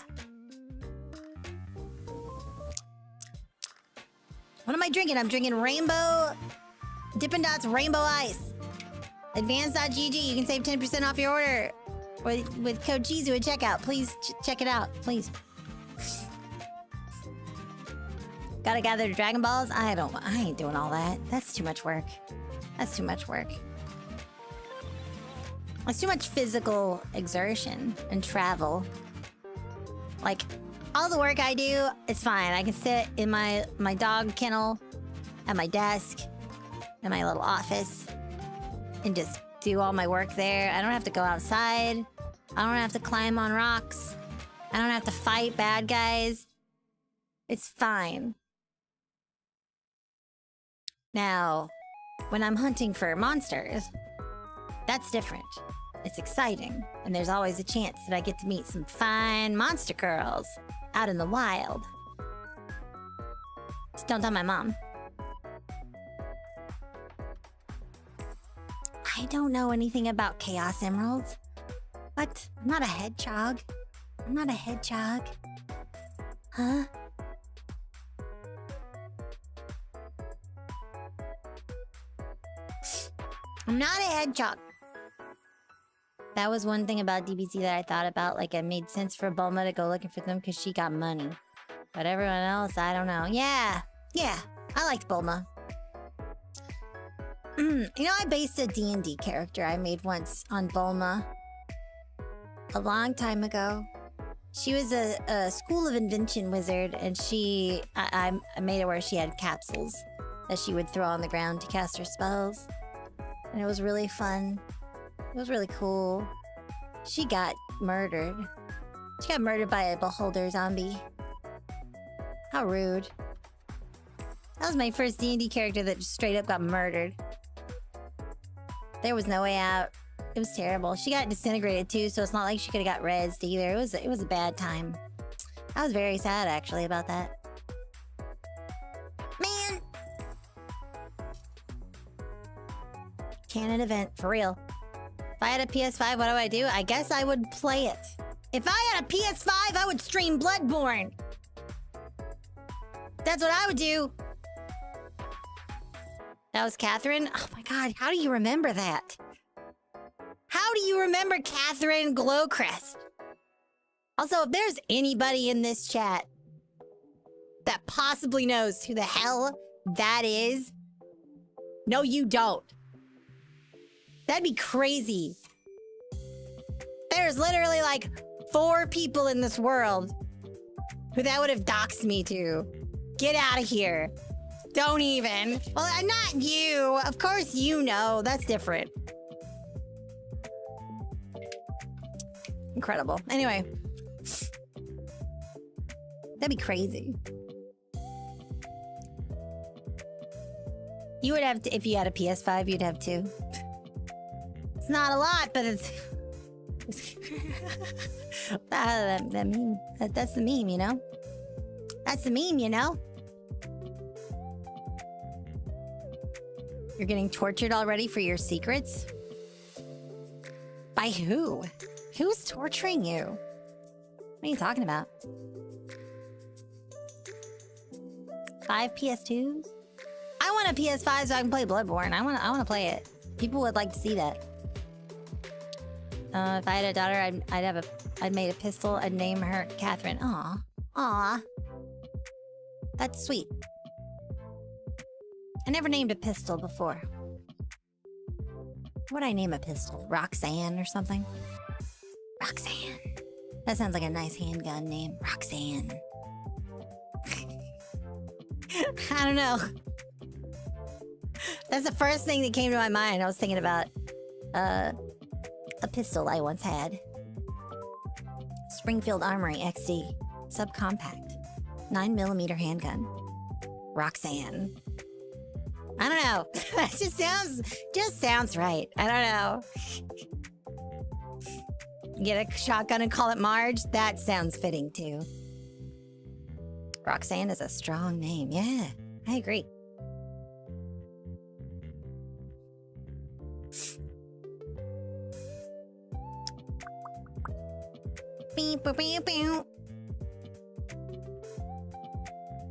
What am I drinking? I'm drinking Rainbow Dippin' Dots Rainbow Ice. Advance.gg. You can save 10% off your order with code Chizu at checkout. Please check it out, please. Gotta gather the Dragon Balls? I ain't doing all that. That's too much work. That's too much work. It's too much physical exertion and travel. Like, all the work I do, it's fine. I can sit in my dog kennel at my desk in my little office and just do all my work there. I don't have to go outside. I don't have to climb on rocks. I don't have to fight bad guys. It's fine. Now, when I'm hunting for monsters, that's different. It's exciting, and there's always a chance that I get to meet some fine monster girls out in the wild. Just don't tell my mom. I don't know anything about Chaos Emeralds. What? I'm not a hedgehog. I'm not a hedgehog. Huh? I'm not a hedgehog. That was one thing about DBZ that I thought about. Like, it made sense for Bulma to go looking for them because she got money. But everyone else, I don't know. Yeah. I liked Bulma. You know, I based a D&D character I made once on Bulma. A long time ago. She was a School of Invention wizard, and I made it where she had capsules that she would throw on the ground to cast her spells. And it was really fun. It was really cool. She got murdered. She got murdered by a beholder zombie. How rude. That was my first D&D character that just straight up got murdered. There was no way out. It was terrible. She got disintegrated too, so it's not like she could have got rezzed either. It was a bad time. I was very sad actually about that. Man! Canon event, for real. If I had a PS5, what do I do? I guess I would play it. If I had a PS5, I would stream Bloodborne. That's what I would do. That was Catherine? Oh my god, how do you remember that? How do you remember Catherine Glowcrest? Also, if there's anybody in this chat that possibly knows who the hell that is, no, you don't. That'd be crazy. There's literally like 4 people in this world who that would have doxed me to. Get out of here. Don't even. Well, not you. Of course you know. That's different. Incredible. Anyway. That'd be crazy. You would have to, if you had a PS5, you'd have 2. It's not a lot, but it's... that meme. That's the meme, you know? That's the meme, you know? You're getting tortured already for your secrets? By who? Who's torturing you? What are you talking about? 5 PS2s? I want a PS5 so I can play Bloodborne. I want to play it. People would like to see that. If I had a daughter, I'd made a pistol. I'd name her Catherine. Aw. That's sweet. I never named a pistol before. What would I name a pistol? Roxanne or something? Roxanne. That sounds like a nice handgun name. Roxanne. I don't know. That's the first thing that came to my mind. I was thinking about a pistol I once had. Springfield Armory XD. Subcompact. 9mm handgun. Roxanne. I don't know. That just sounds right. I don't know. Get a shotgun and call it Marge? That sounds fitting too. Roxanne is a strong name. Yeah, I agree.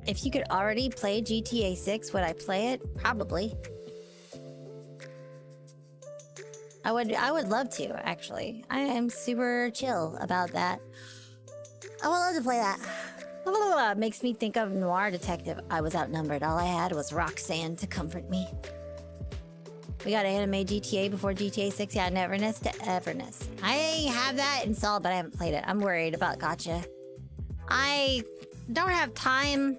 If you could already play GTA 6, would I play it? Probably. I would love to, actually. I am super chill about that. I would love to play that. Makes me think of Noir Detective. I was outnumbered. All I had was Roxanne to comfort me. We got anime GTA before GTA 6. Yeah, Neverness to Everness. I have that installed, but I haven't played it. I'm worried about gacha. I don't have time,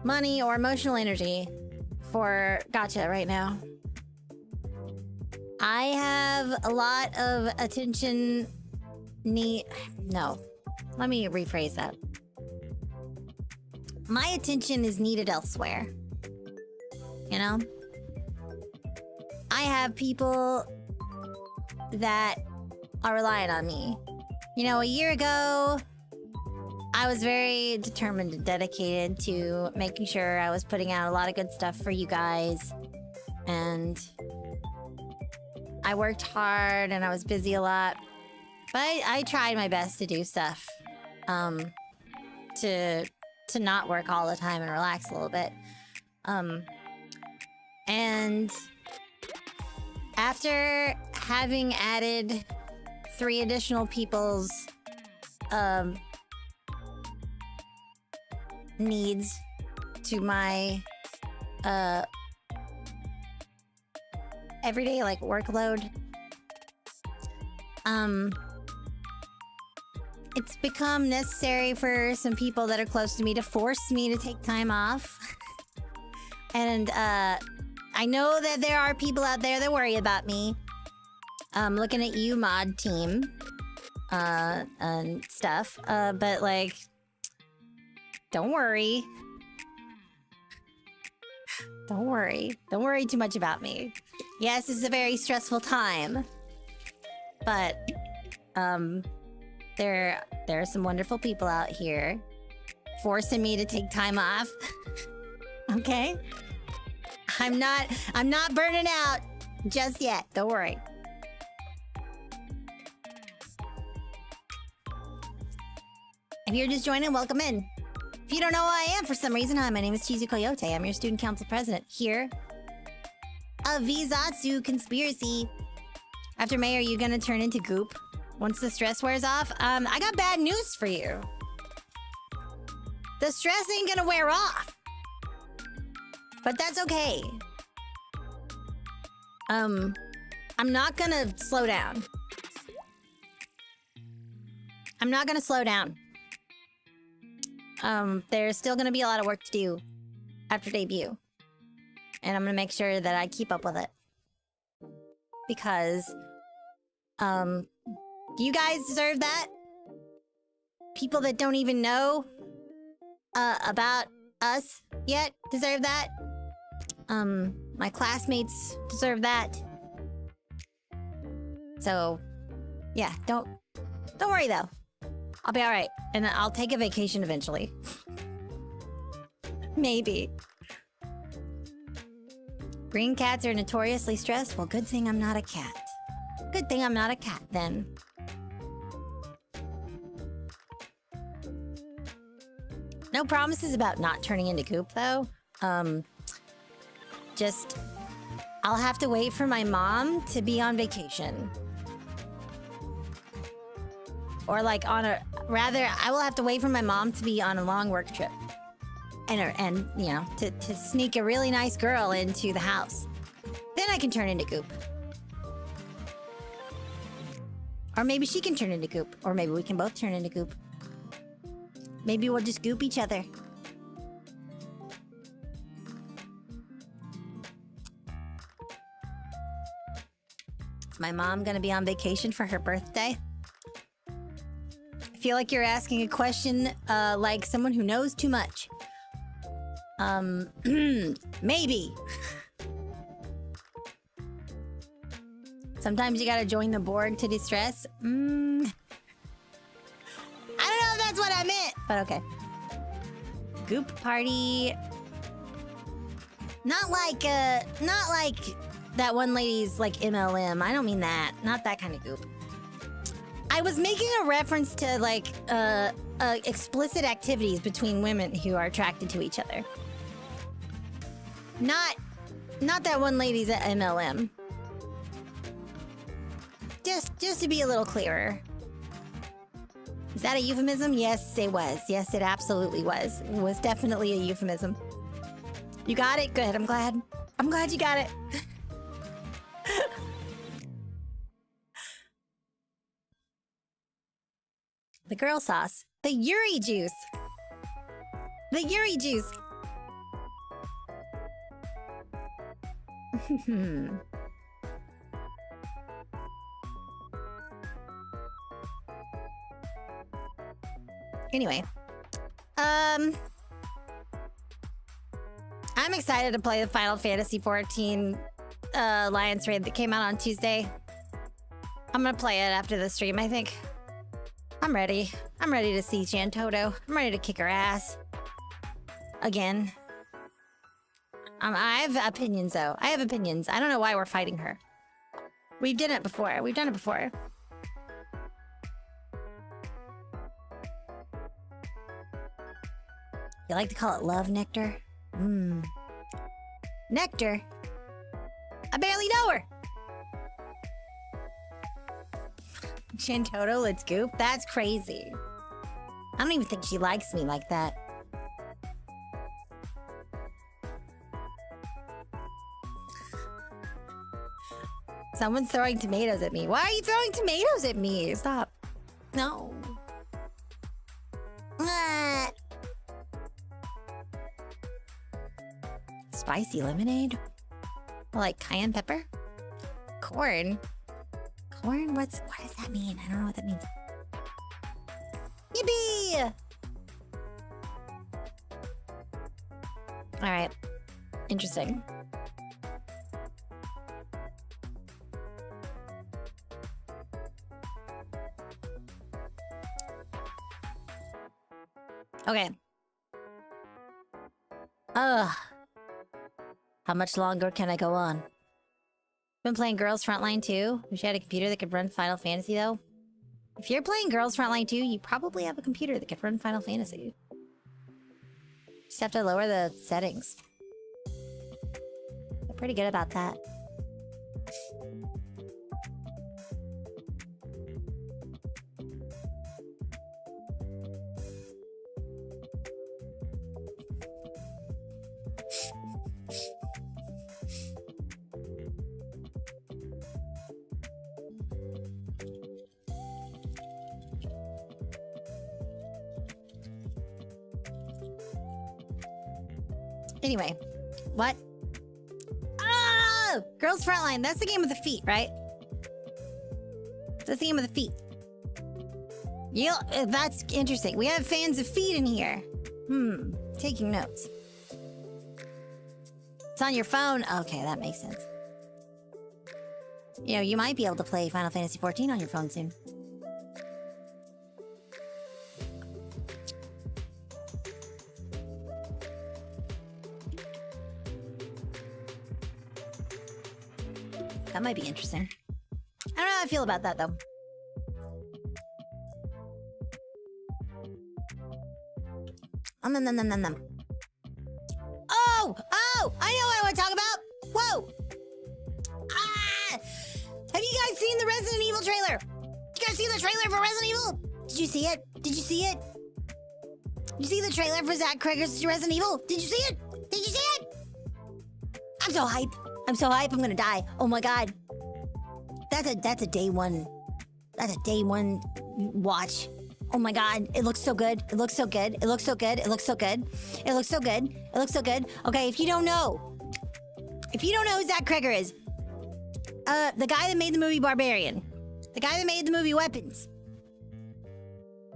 money, or emotional energy for gacha right now. I have a lot of attention No, let me rephrase that. My attention is needed elsewhere. You know? I have people that are relying on me. You know, a year ago, I was very determined and dedicated to making sure I was putting out a lot of good stuff for you guys. And I worked hard and I was busy a lot. But I tried my best to do stuff. To not work all the time and relax a little bit. And after having added 3 additional people's needs to my everyday like workload, it's become necessary for some people that are close to me to force me to take time off. And I know that there are people out there that worry about me. Looking at you, mod team, and stuff. But like, don't worry. Don't worry. Don't worry too much about me. Yes, it's a very stressful time. But, there are some wonderful people out here forcing me to take time off. Okay? I'm not burning out just yet. Don't worry. If you're just joining, welcome in. If you don't know who I am for some reason, hi, my name is Chizu Koyote. I'm your student council president here of VZatsu Conspiracy. After May, are you gonna turn into goop once the stress wears off? I got bad news for you. The stress ain't gonna wear off. But that's okay. I'm not gonna slow down. I'm not gonna slow down. There's still gonna be a lot of work to do after debut. And I'm gonna make sure that I keep up with it. Because, you guys deserve that. People that don't even know, about us yet deserve that. My classmates deserve that. So, yeah, don't worry though. I'll be alright. And I'll take a vacation eventually. Maybe. Green cats are notoriously stressed. Well, good thing I'm not a cat. Good thing I'm not a cat, then. No promises about not turning into goop, though. Just... I'll have to wait for my mom to be on vacation. Or like on a... Rather, I will have to wait for my mom to be on a long work trip. And you know, to sneak a really nice girl into the house. Then I can turn into goop. Or maybe she can turn into goop. Or maybe we can both turn into goop. Maybe we'll just goop each other. Is my mom gonna be on vacation for her birthday? I feel like you're asking a question like someone who knows too much. Maybe. Sometimes you gotta join the Borg to distress. I don't know if that's what I meant, but okay. Goop party. Not like that one lady's like MLM. I don't mean that. Not that kind of goop. I was making a reference to like explicit activities between women who are attracted to each other. Not that one lady's at MLM. Just to be a little clearer. Is that a euphemism? Yes, it was. Yes, it absolutely was. It was definitely a euphemism. You got it? Good. I'm glad. I'm glad you got it. The girl sauce. The Yuri juice. The Yuri juice. Anyway. I'm excited to play the Final Fantasy XIV Alliance raid that came out on Tuesday. I'm gonna play it after the stream, I think. I'm ready. I'm ready to see Toto. I'm ready to kick her ass. Again. I have opinions, though. I have opinions. I don't know why we're fighting her. We've done it before. We've done it before. You like to call it love nectar? Mmm. Nectar? I barely know her! Toto, let's goop? That's crazy. I don't even think she likes me like that. Someone's throwing tomatoes at me. Why are you throwing tomatoes at me? Stop. No. Spicy lemonade? Like cayenne pepper? Corn? Corn? What does that mean? I don't know what that means. Yippee! Alright. Interesting. Okay. Ugh. How much longer can I go on? Been playing Girls Frontline 2. Wish I had a computer that could run Final Fantasy, though. If you're playing Girls Frontline 2, you probably have a computer that could run Final Fantasy. Just have to lower the settings. They're pretty good about that. Anyway, what? Oh! Girls Frontline, that's the game with the feet, right? That's the game with the feet. Yeah, that's interesting. We have fans of feet in here. Taking notes. It's on your phone? Okay, that makes sense. You know, you might be able to play Final Fantasy XIV on your phone soon. That might be interesting. I don't know how I feel about that, though. Oh! Oh! I know what I want to talk about! Whoa! Ah! Have you guys seen the Resident Evil trailer? Did you guys see the trailer for Resident Evil? Did you see it? Did you see it? Did you see the trailer for Zach Krieger's Resident Evil? Did you see it? Did you see it? I'm so hyped. I'm so hyped, I'm gonna die. Oh my god. That's a day one. That's a day one watch. Oh my god. It looks so good. It looks so good. It looks so good. It looks so good. It looks so good. It looks so good. Okay, if you don't know who Zach Krieger is, the guy that made the movie Barbarian. The guy that made the movie Weapons.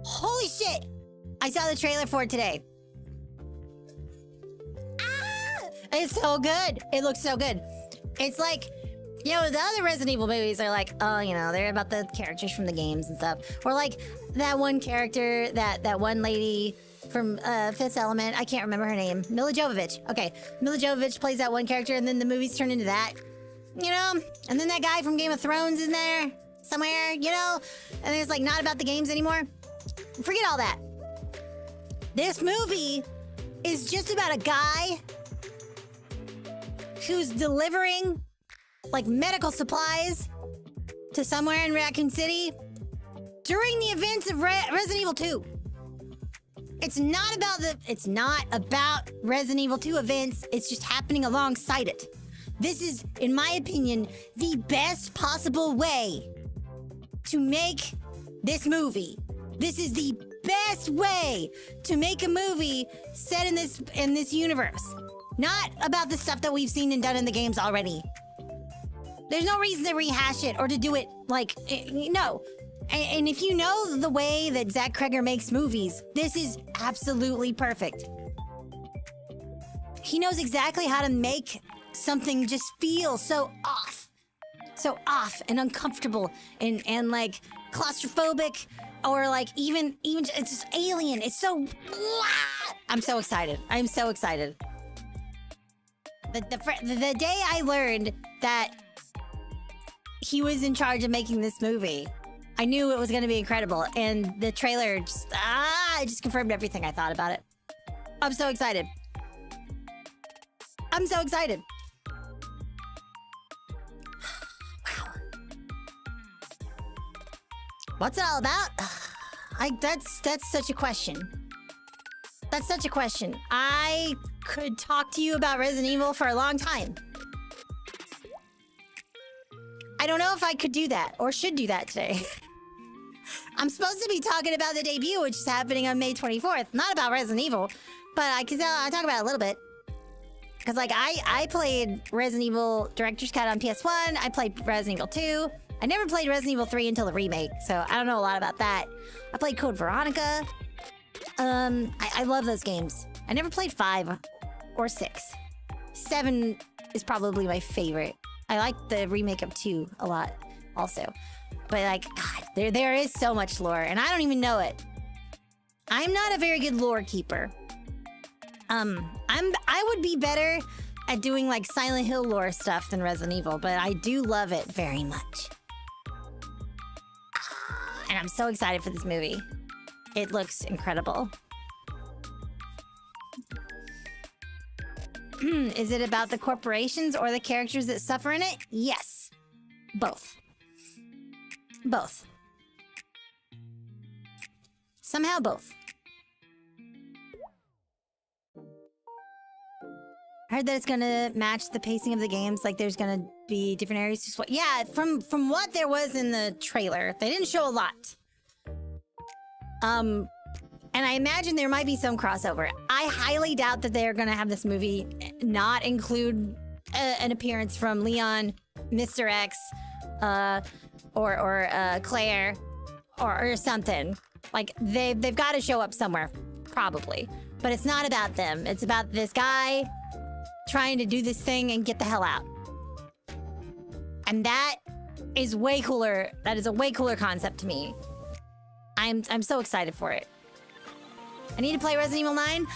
Holy shit! I saw the trailer for it today. Ah! It's so good. It looks so good. It's like, you know, the other Resident Evil movies are like, oh, you know, they're about the characters from the games and stuff. Or like that one character, that one lady from Fifth Element. I can't remember her name. Mila Jovovich. Okay, Mila Jovovich plays that one character and then the movies turn into that. You know? And then that guy from Game of Thrones is there somewhere, you know? And it's like not about the games anymore. Forget all that. This movie is just about a guy who's delivering like medical supplies to somewhere in Raccoon City during the events of Resident Evil 2. It's not about Resident Evil 2 events. It's just happening alongside it. This is, in my opinion, the best possible way to make this movie. This is the best way to make a movie set in this universe. Not about the stuff that we've seen and done in the games already. There's no reason to rehash it or to do it like, no. And if you know the way that Zach Kreger makes movies, this is absolutely perfect. He knows exactly how to make something just feel so off and uncomfortable and like claustrophobic, or like even it's just alien. It's so, I'm so excited. I'm so excited. The day I learned that he was in charge of making this movie, I knew it was going to be incredible, and the trailer just confirmed everything I thought about it. I'm so excited. I'm so excited. Wow. What's it all about? That's such a question. That's such a question. I could talk to you about Resident Evil for a long time. I don't know if I could do that or should do that today. I'm supposed to be talking about the debut, which is happening on May 24th. Not about Resident Evil, but I talk about it a little bit. Because, like, I played Resident Evil Director's Cut on PS1. I played Resident Evil 2. I never played Resident Evil 3 until the remake, so I don't know a lot about that. I played Code Veronica. I love those games. I never played 5 or 6. 7 is probably my favorite. I like the remake of 2 a lot, also. But, like, God, there is so much lore, and I don't even know it. I'm not a very good lore keeper. I would be better at doing, like, Silent Hill lore stuff than Resident Evil, but I do love it very much. And I'm so excited for this movie. It looks incredible. Is it about the corporations or the characters that suffer in it? Yes. Both. Both. Somehow both. I heard that it's gonna match the pacing of the games. Like there's gonna be different areas to swap. Yeah, from what there was in the trailer, they didn't show a lot. And I imagine there might be some crossover. I highly doubt that they're gonna have this movie not include an appearance from Leon, Mr. X, or Claire, or something. Like they've got to show up somewhere, probably. But it's not about them. It's about this guy trying to do this thing and get the hell out. And that is way cooler. That is a way cooler concept to me. I'm so excited for it. I need to play Resident Evil 9.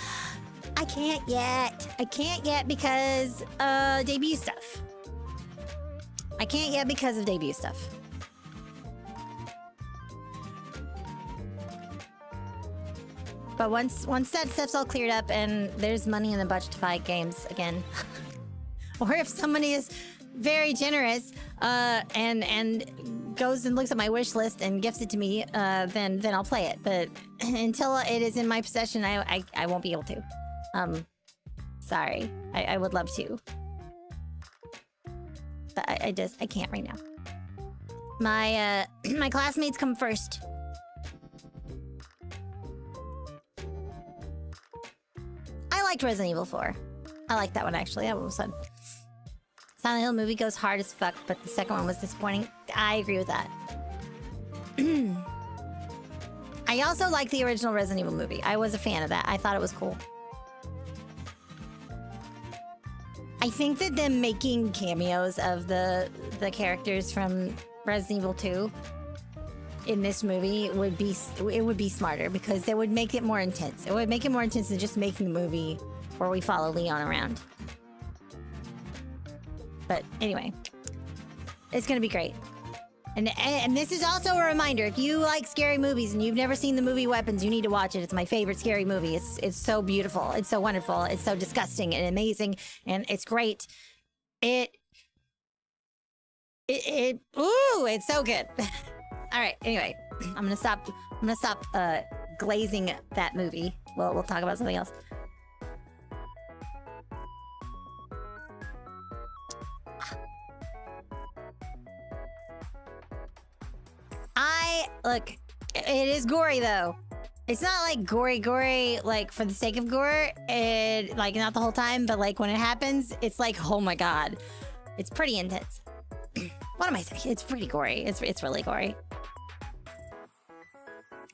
I can't yet. I can't yet because debut stuff. I can't yet because of debut stuff. But once that stuff's all cleared up and there's money in the budget to buy games again, or if somebody is very generous and goes and looks at my wish list and gifts it to me, then I'll play it. But until it is in my possession, I won't be able to. Sorry. I would love to, but I can't right now. My my classmates come first. I liked Resident Evil 4. I liked that one, actually. That one was fun. Silent Hill movie goes hard as fuck, but the second one was disappointing. I agree with that. I also like the original Resident Evil movie. I was a fan of that. I thought it was cool. I think that them making cameos of the characters from Resident Evil 2 in this movie would be smarter, because they would make it more intense. It would make it more intense than just making the movie where we follow Leon around. But anyway, it's gonna be great. And this is also a reminder, if you like scary movies and you've never seen the movie Weapons, you need to watch it. It's my favorite scary movie. It's so beautiful. It's so wonderful. It's so disgusting and amazing, and it's great. Ooh, it's so good. All right, anyway, I'm gonna stop glazing that movie. Well, we'll talk about something else. Look, it is gory though. It's not like gory, like for the sake of gore, and like not the whole time, but like when it happens, it's like, oh my god. It's pretty intense. What am I saying? It's pretty gory. It's really gory.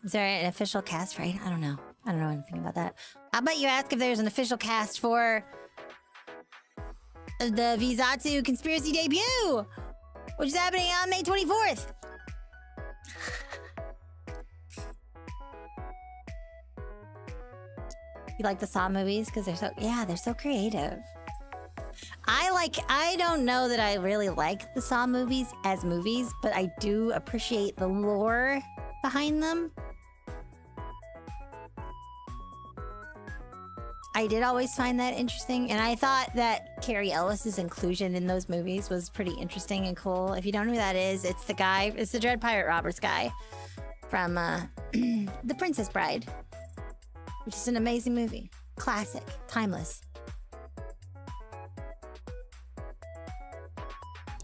Is there an official cast, right? I don't know. I don't know anything about that. How about you ask if there's an official cast for the VZatsu Conspiracy debut, which is happening on May 24th. You like the Saw movies? Because they're so creative. I don't know that I really like the Saw movies as movies, but I do appreciate the lore behind them. I did always find that interesting, and I thought that Carrie Ellis's inclusion in those movies was pretty interesting and cool. If you don't know who that is, it's the Dread Pirate Roberts guy from The Princess Bride, which is an amazing movie. Classic. Timeless.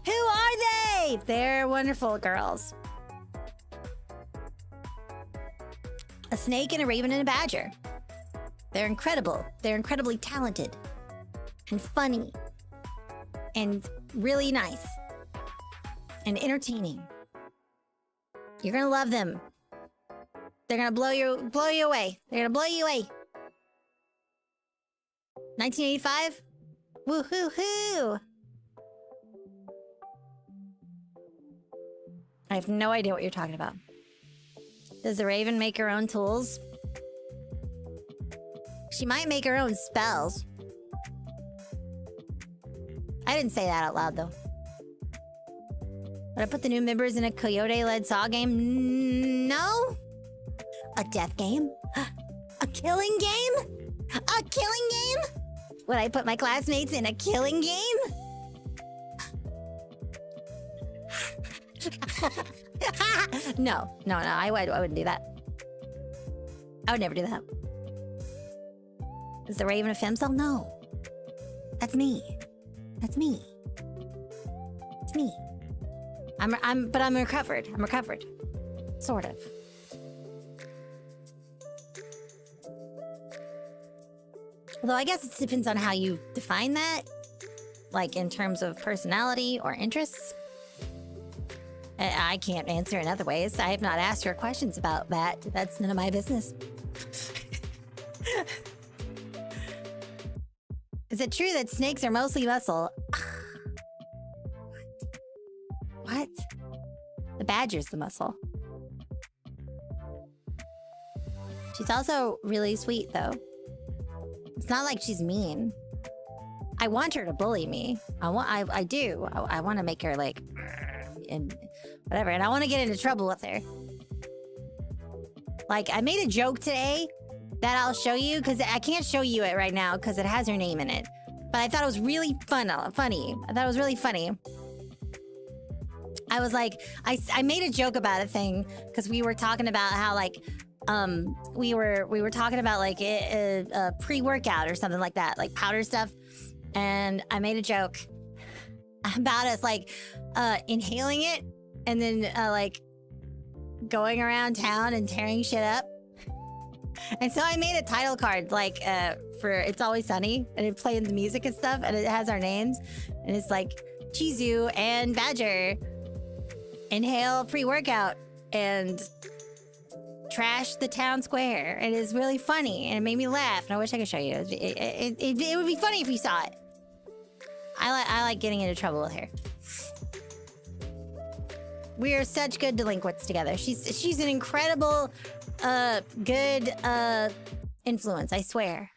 Who are they? They're wonderful girls. A snake and a raven and a badger. They're incredible. They're incredibly talented and funny and really nice and entertaining. You're gonna love them. They're gonna blow you away. They're gonna blow you away. 1985? Woo-hoo-hoo! I have no idea what you're talking about. Does the raven make her own tools? She might make her own spells. I didn't say that out loud, though. Would I put the new members in a Koyote-led Saw game? No? A death game? A killing game? A killing game? Would I put my classmates in a killing game? No, I wouldn't do that. I would never do that. Is the Raven a femcell? No. That's me. That's me. It's me. But I'm recovered. I'm recovered. Sort of. Although I guess it depends on how you define that. Like in terms of personality or interests. I can't answer in other ways. I have not asked her questions about that. That's none of my business. Is it true that snakes are mostly muscle? What? The badger's the muscle. She's also really sweet, though. It's not like she's mean. I want her to bully me. I do. I want to make her like, and whatever. And I want to get into trouble with her. Like, I made a joke today that I'll show you, because I can't show you it right now because it has her name in it. But I thought it was really funny. I thought it was really funny. I was like, I made a joke about a thing because we were talking about how like, we were talking about like a pre-workout or something like that, like powder stuff. And I made a joke about us like inhaling it and then like going around town and tearing shit up. And so I made a title card like for It's Always Sunny, and it played the music and stuff, and it has our names, and it's like Chizu and Badger inhale pre-workout and trash the town square. It is really funny, and it made me laugh, and I wish I could show you. It would be funny if you saw it. I like getting into trouble with her. We are such good delinquents together. She's an incredible, good influence, I swear.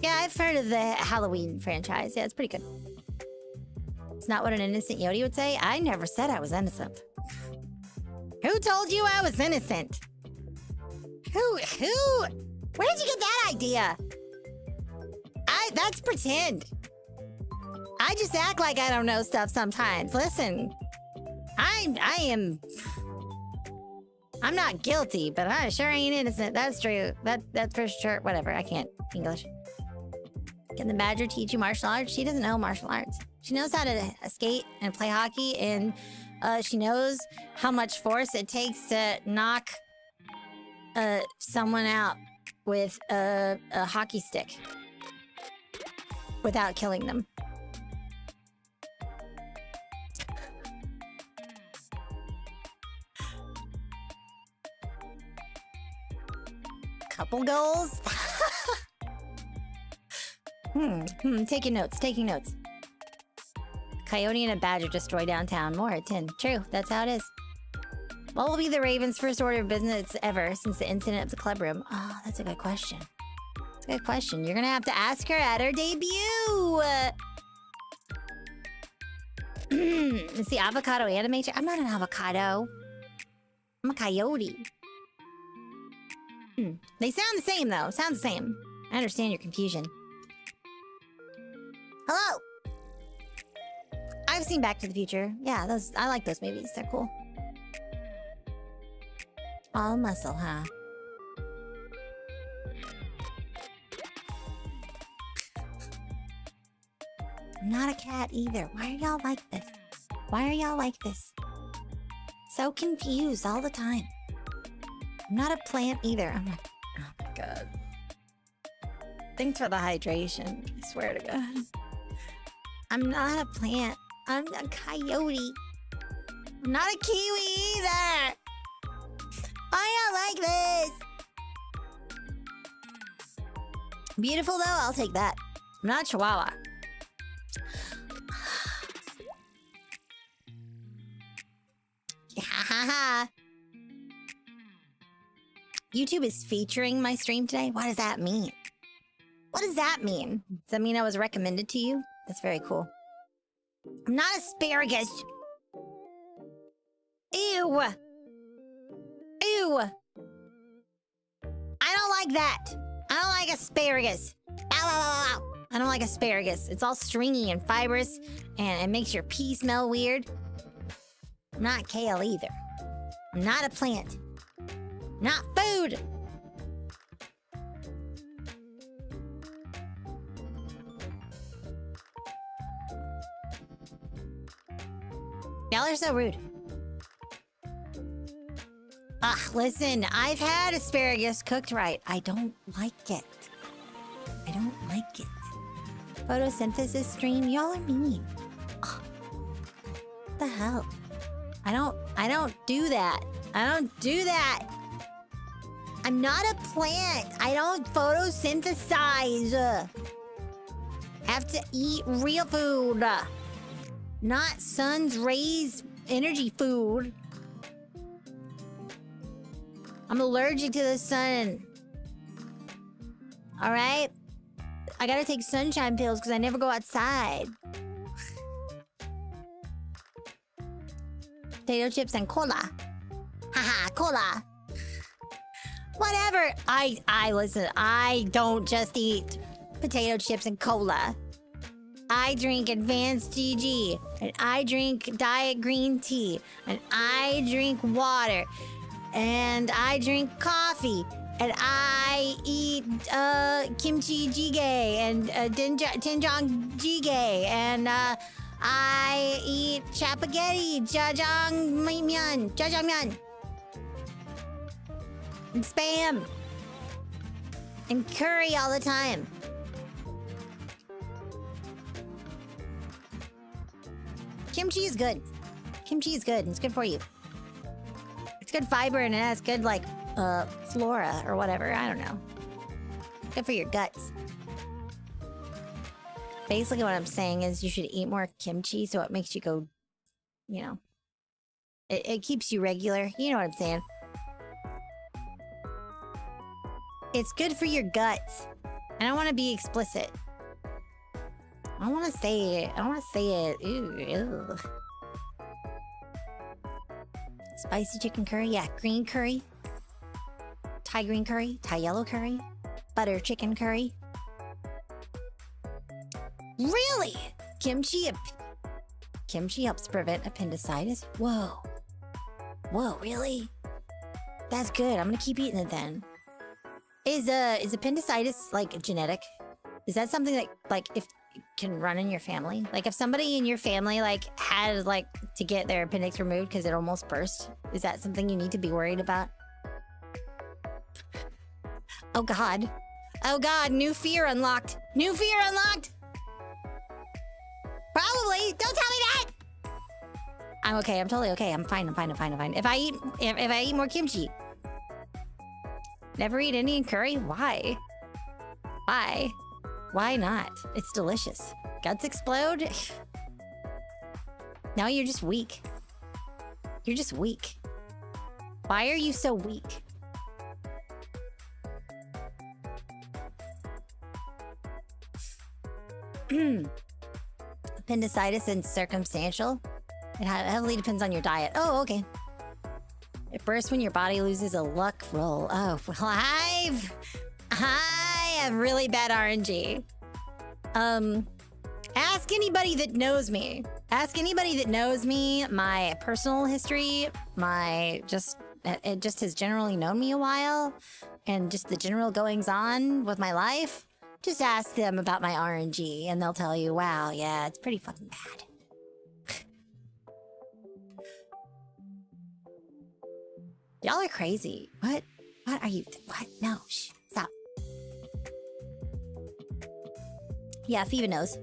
Yeah, I've heard of the Halloween franchise. Yeah, it's pretty good. It's not what an innocent Yodi would say. I never said I was innocent. Who told you I was innocent? Who? Where did you get that idea? That's pretend. I just act like I don't know stuff sometimes. Listen, I'm not guilty, but I sure ain't innocent. That's true. That's for sure. Whatever. I can't English. Can the badger teach you martial arts? She doesn't know martial arts. She knows how to skate and play hockey, and she knows how much force it takes to knock someone out with a hockey stick without killing them. Couple goals? Taking notes. Coyote and a badger destroy downtown. More at 10. True, that's how it is. What will be the Raven's first order of business ever since the incident of the club room? Oh, that's a good question. That's a good question. You're gonna have to ask her at her debut. It's the avocado animator. I'm not an avocado. I'm a coyote. They sound the same, though. Sound the same. I understand your confusion. Hello! I've seen Back to the Future. Yeah, I like those movies. They're cool. All muscle, huh? I'm not a cat either. Why are y'all like this? Why are y'all like this? So confused all the time. I'm not a plant either. I'm not. Oh my god. Thanks for the hydration. I swear to God. I'm not a plant. I'm a coyote. I'm not a kiwi either. Why y'all like this? Beautiful though, I'll take that. I'm not a chihuahua. Yeah. YouTube is featuring my stream today? What does that mean? What does that mean? Does that mean I was recommended to you? That's very cool. I'm not asparagus. Ew. Ew. I don't like that. I don't like asparagus. Ow, ow, ow, ow. I don't like asparagus. It's all stringy and fibrous, and it makes your pee smell weird. I'm not kale either. I'm not a plant. Not food! Y'all are so rude. Ugh, listen, I've had asparagus cooked right. I don't like it. I don't like it. Photosynthesis stream, y'all are mean. Ugh. What the hell? I don't do that. I don't do that. I'm not a plant. I don't photosynthesize. Have to eat real food. Not sun's rays energy food. I'm allergic to the sun. All right? I gotta take sunshine pills because I never go outside. Potato chips and cola. Haha, cola. Whatever. Listen, I don't just eat potato chips and cola. I drink advanced GG, and I drink diet green tea, and I drink water, and I drink coffee, and I eat kimchi jjigae and doenjang jjigae, and I eat chapaghetti, jjajangmyeon, and spam, and curry all the time. Kimchi is good. Kimchi is good. It's good for you. It's good fiber and it has good, like, flora or whatever. I don't know. Good for your guts. Basically what I'm saying is you should eat more kimchi so it makes you go, you know. It keeps you regular. You know what I'm saying. It's good for your guts. I don't want to be explicit. I don't want to say it. I don't want to say it. Ew, ugh. Spicy chicken curry. Yeah, green curry. Thai green curry. Thai yellow curry. butter chicken curry. Really? Kimchi helps prevent appendicitis? Whoa. Whoa, really? That's good. I'm gonna keep eating it then. Is appendicitis like genetic? Is that something that like if can run in your family? Like if somebody in your family like had like to get their appendix removed because it almost burst, is that something you need to be worried about? Oh God. Oh God, new fear unlocked. New fear unlocked. Probably. Don't tell me that. I'm okay. I'm totally okay. I'm fine. I'm fine. I'm fine. I'm fine. If I eat more kimchi. Never eat Indian curry? Why? Why? Why not? It's delicious. Guts explode? Now you're just weak. You're just weak. Why are you so weak? Appendicitis and circumstantial? It heavily depends on your diet. Oh, okay. It bursts when your body loses a luck roll. Oh, well, I have really bad RNG. Ask anybody that knows me. Ask anybody that knows me, my personal history, it just has generally known me a while, and just the general goings on with my life. Just ask them about my RNG, and they'll tell you, wow, yeah, it's pretty fucking bad. Y'all are crazy. What? What are you? What? No, shh, stop. Yeah, Fiva knows.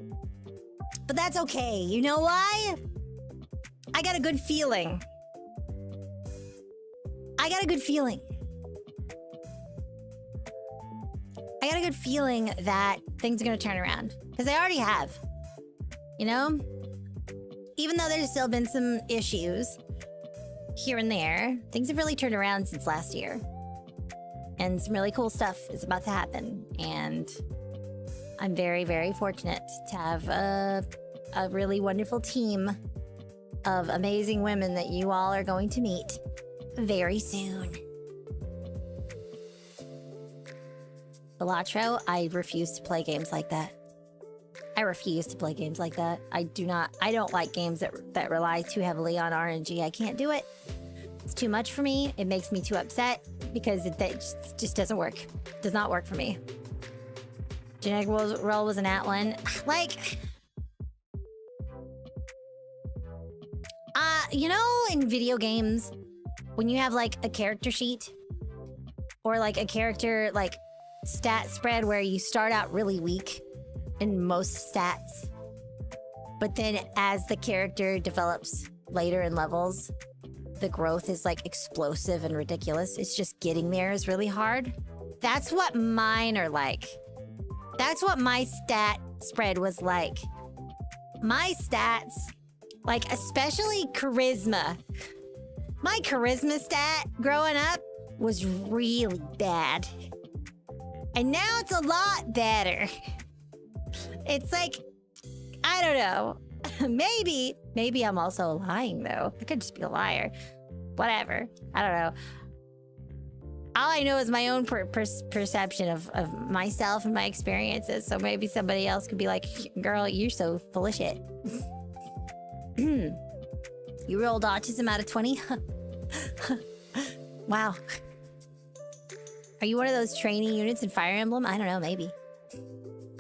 But that's okay. You know why? I got a good feeling. I got a good feeling. I got a good feeling that things are gonna turn around. Because they already have. You know? Even though there's still been some issues here and there, things have really turned around since last year. And some really cool stuff is about to happen. And I'm very, very fortunate to have a really wonderful team of amazing women that you all are going to meet very soon. Elatro, I refuse to play games like that. I refuse to play games like that. I don't like games that rely too heavily on RNG. I can't do it. It's too much for me. It makes me too upset because that just doesn't work. It does not work for me. Genetic roll was an @1. Like, you know, in video games, when you have like a character sheet or like a character like stat spread where you start out really weak in most stats, but then as the character develops later in levels, the growth is like explosive and ridiculous. It's just getting there is really hard. That's what mine are like. That's what my stat spread was like. My stats, like especially charisma. My charisma stat growing up was really bad. And now it's a lot better. It's like, I don't know. Maybe I'm also lying though. I could just be a liar. Whatever. I don't know. All I know is my own perception of myself and my experiences. So maybe somebody else could be like, girl, you're so full of shit. You rolled autism out of 20? Wow. Are you one of those training units in Fire Emblem? I don't know, maybe.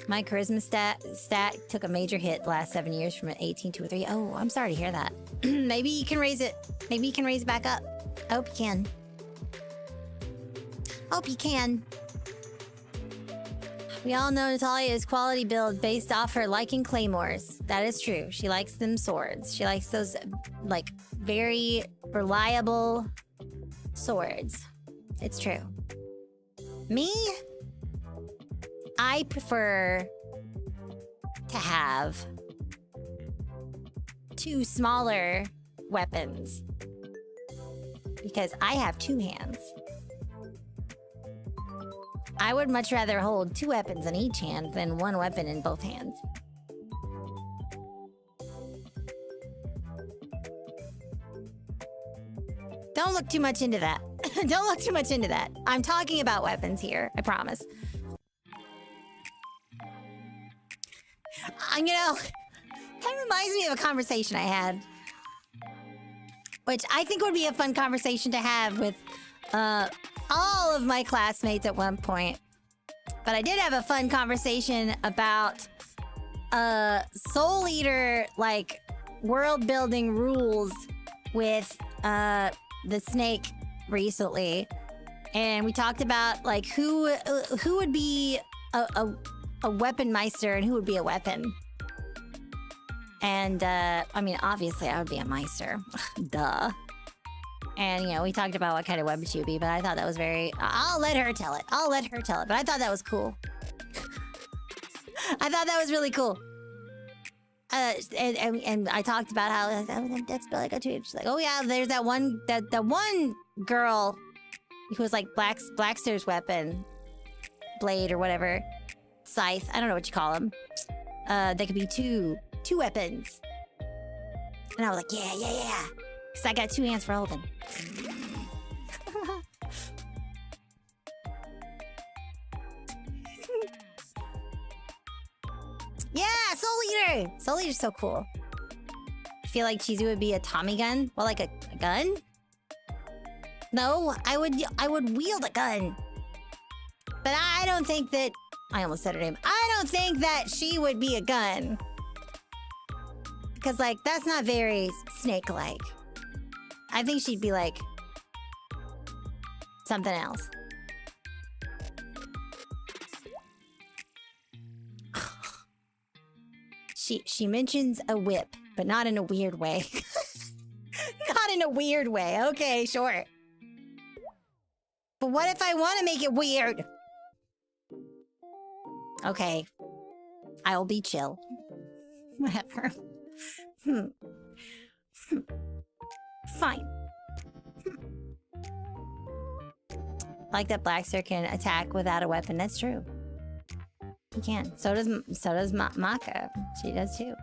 My charisma stat took a major hit the last 7 years from an 18 to a 3. Oh, I'm sorry to hear that. Maybe you can raise it. Maybe you can raise it back up. I hope you can. Hope you can. We all know Natalia's quality build based off her liking claymores. That is true. She likes them swords. She likes those, like, very reliable swords. It's true. Me? I prefer to have 2 smaller weapons because I have 2 hands. I would much rather hold 2 weapons in each hand than 1 weapon in both hands. Don't look too much into that. Don't look too much into that. I'm talking about weapons here, I promise. You know, that reminds me of a conversation I had, which I think would be a fun conversation to have with all of my classmates at one point. But I did have a fun conversation about Soul Eater, like, world building rules with the snake recently, and we talked about like who would be a weapon meister and who would be a weapon. And I mean, obviously I would be a meister. Duh. And you know, we talked about what kind of weapon she would be, but I thought that was very... I'll let her tell it. I'll let her tell it. But I thought that was cool. I thought that was really cool. And I talked about how that's like a tweet. She's like, oh yeah, there's that one girl who was like Blackster's weapon, blade or whatever, scythe. I don't know what you call them. They could be two weapons. And I was like, yeah, because I got 2 hands for holding. Yeah, Soul Eater! Soul Eater's so cool. I feel like Chizu would be a Tommy gun. Well, like a gun? No, I would wield a gun. But I don't think that... I almost said her name. I don't think that she would be a gun. Because, like, that's not very snake-like. I think she'd be, like... something else. She mentions a whip, but not in a weird way. Not in a weird way. Okay, sure. But what if I want to make it weird? Okay. I'll be chill. Whatever. Fine. Like that Blackster can attack without a weapon. That's true. He can. So does Maka. She does too.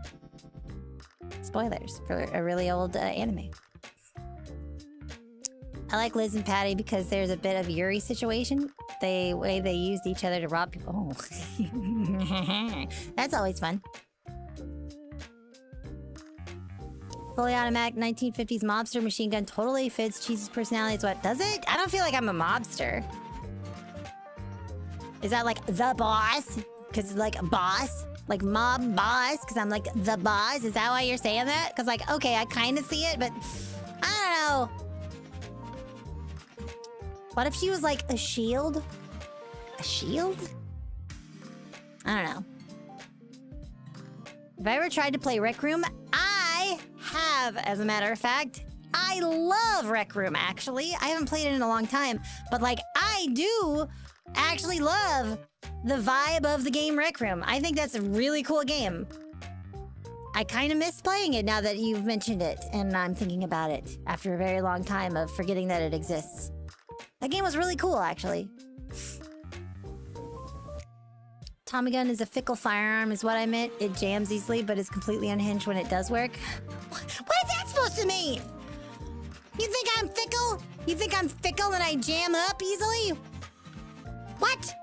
Spoilers for a really old anime. I like Liz and Patty because there's a bit of Yuri situation. The way they used each other to rob people. Oh. That's always fun. Fully automatic 1950s mobster machine gun totally fits Chizu's personality. It's what does it? I don't feel like I'm a mobster. Is that like the boss? Because like boss? Like mob boss? Because I'm like the boss? Is that why you're saying that? Because like, okay, I kind of see it, but I don't know. What if she was like a shield? A shield? I don't know. If I ever tried to play Rec Room, I have, as a matter of fact. I love Rec Room, actually. I haven't played it in a long time, but like, I do actually love the vibe of the game Rec Room. I think that's a really cool game. I kind of miss playing it now that you've mentioned it, and I'm thinking about it after a very long time of forgetting that it exists. That game was really cool, actually. Tommy gun is a fickle firearm is what I meant. It jams easily, but is completely unhinged when it does work. What is that supposed to mean? You think I'm fickle? You think I'm fickle and I jam up easily? What?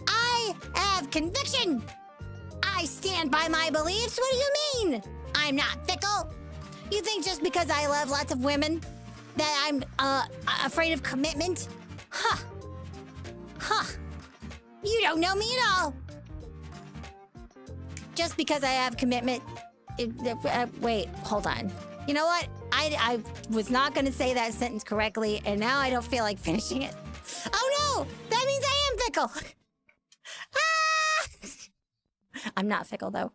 I have conviction. I stand by my beliefs. What do you mean? I'm not fickle. You think just because I love lots of women that I'm afraid of commitment? Huh. Huh. You don't know me at all. Just because I have commitment... wait, hold on. You know what? I was not going to say that sentence correctly, and now I don't feel like finishing it. Oh no! That means I am fickle! Ah! I'm not fickle, though.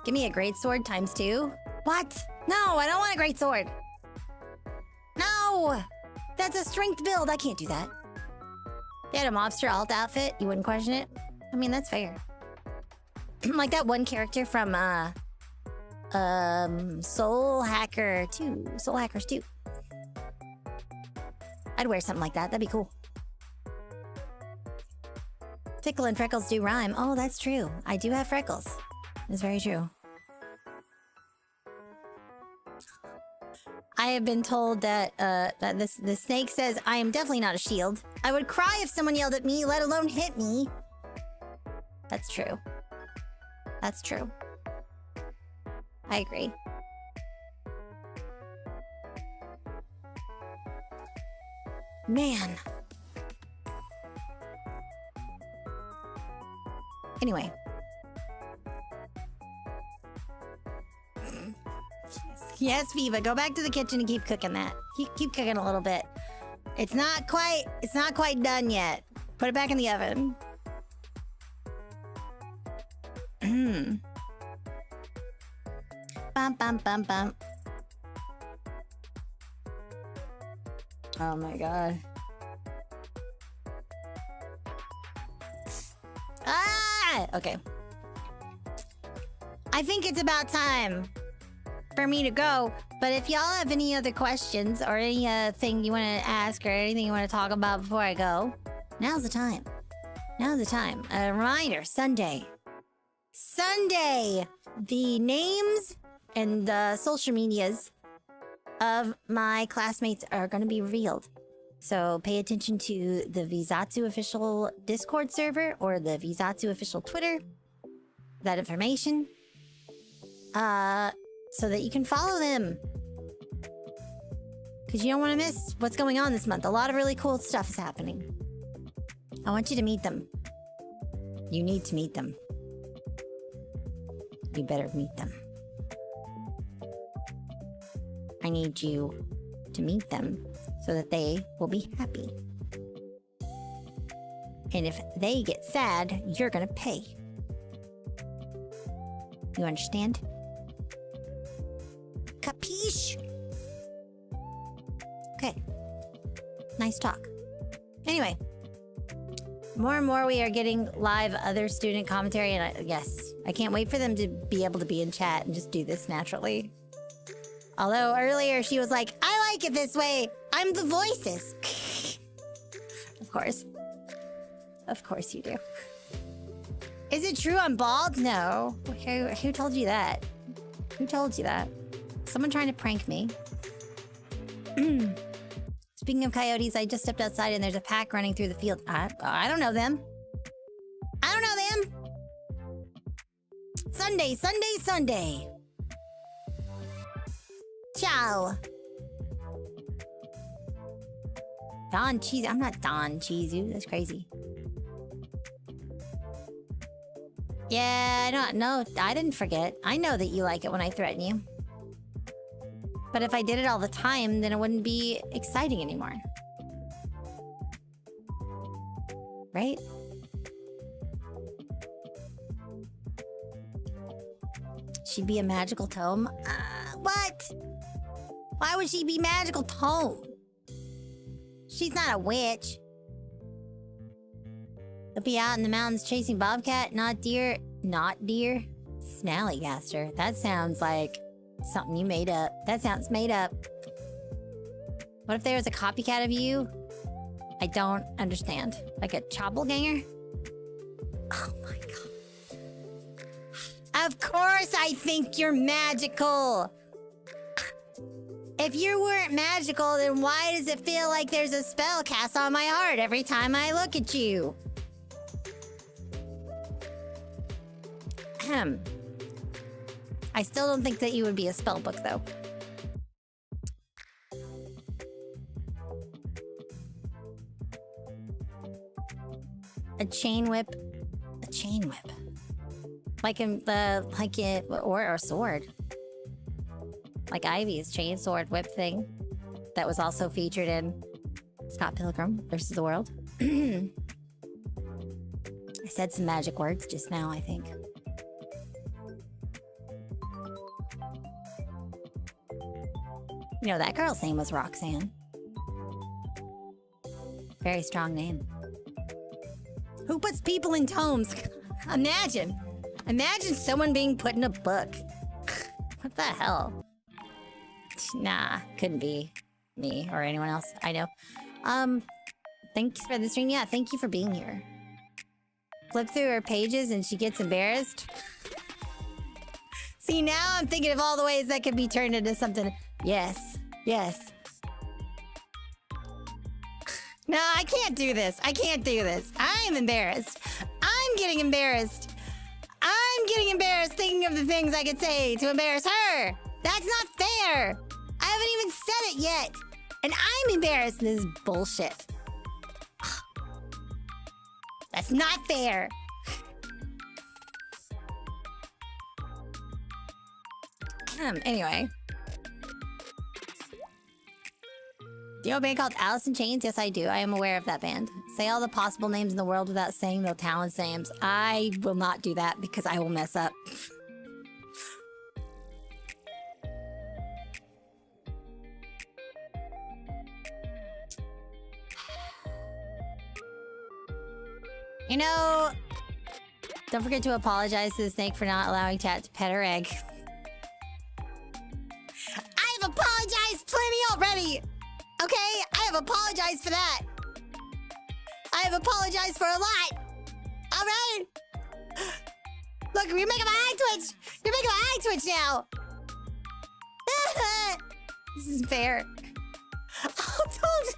Give me a great sword ×2. What? No, I don't want a great sword. No! That's a strength build. I can't do that. If you had a mobster alt outfit, you wouldn't question it? I mean, that's fair. Like that one character from, Soul Hacker 2. Soul Hackers 2. I'd wear something like that. That'd be cool. Fickle and freckles do rhyme. Oh, that's true. I do have freckles. That's very true. I have been told that the snake says I am definitely not a shield. I would cry if someone yelled at me, let alone hit me. That's true. That's true. I agree. Man. Anyway. Yes, Viva, go back to the kitchen and keep cooking that. Keep cooking a little bit. It's not quite done yet. Put it back in the oven. Bum bum bum bum. Oh my god. Ah! Okay. I think it's about time for me to go, but if y'all have any other questions or any thing you want to ask or anything you want to talk about before I go, now's the time. Now's the time. A reminder, Sunday. Sunday! The names and the social medias of my classmates are going to be revealed. So pay attention to the VZatsu official Discord server or the VZatsu official Twitter. That information. So that you can follow them. Because you don't want to miss what's going on this month. A lot of really cool stuff is happening. I want you to meet them. You need to meet them. You better meet them. I need you to meet them so that they will be happy. And if they get sad, you're gonna pay. You understand? Capiche? Okay. Nice talk. Anyway. More and more we are getting live other student commentary, and yes, I can't wait for them to be able to be in chat and just do this naturally. Although earlier she was like, I like it this way. I'm the voices. Of course. Of course you do. Is it true I'm bald? No. Who told you that? Who told you that? Someone trying to prank me. Speaking of coyotes, I just stepped outside and there's a pack running through the field. I don't know them. I don't know them. Sunday, Sunday, Sunday. Ciao. Don Chizu. I'm not Don Chizu. That's crazy. Yeah, I didn't forget. I know that you like it when I threaten you. But if I did it all the time, then it wouldn't be exciting anymore. Right? She'd be a magical tome? What? Why would she be magical tome? She's not a witch. They'll be out in the mountains chasing bobcat, not deer. Not deer? Snallygaster. That sounds like something you made up. That sounds made up. What if there was a copycat of you? I don't understand. Like a choppelganger? Oh my god. Of course I think you're magical! If you weren't magical, then why does it feel like there's a spell cast on my heart every time I look at you? Ahem. I still don't think that you would be a spell book, though. A chain whip. A chain whip. Or a sword. Like Ivy's chain sword whip thing. That was also featured in Scott Pilgrim versus the World. I said some magic words just now, I think. You know, that girl's name was Roxanne. Very strong name. Who puts people in tomes? Imagine. Imagine someone being put in a book. What the hell? Nah, couldn't be me or anyone else. I know. Thanks for the stream. Yeah, thank you for being here. Flip through her pages and she gets embarrassed. See, now I'm thinking of all the ways that could be turned into something. Yes. Yes. No, I can't do this. I can't do this. I'm embarrassed. I'm getting embarrassed. I'm getting embarrassed thinking of the things I could say to embarrass her. That's not fair. I haven't even said it yet. And I'm embarrassed. This is bullshit. That's not fair. Anyway. Do you know a band called Alice in Chains? Yes, I do. I am aware of that band. Say all the possible names in the world without saying the talent's names. I will not do that because I will mess up. You know, don't forget to apologize to the snake for not allowing Tat to pet her egg. I've apologized plenty already! Okay? I have apologized for that. I have apologized for a lot. Alright? Look, you're making my eye twitch! You're making my eye twitch now! This isn't fair. Oh, don't...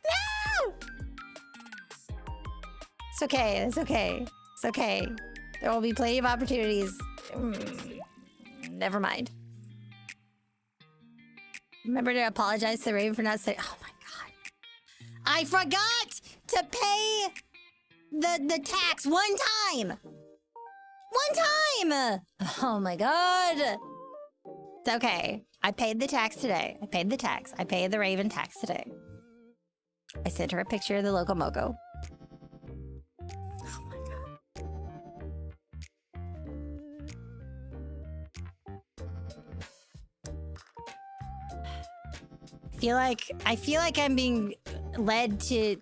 No! It's okay. It's okay. It's okay. There will be plenty of opportunities. Never mind. Remember to apologize to the Raven for not saying... Oh my god. I forgot to pay the tax one time! One time! Oh my god. It's okay. I paid the tax today. I paid the tax. I paid the Raven tax today. I sent her a picture of the Loco Moco. Oh my god. I feel like I'm being led to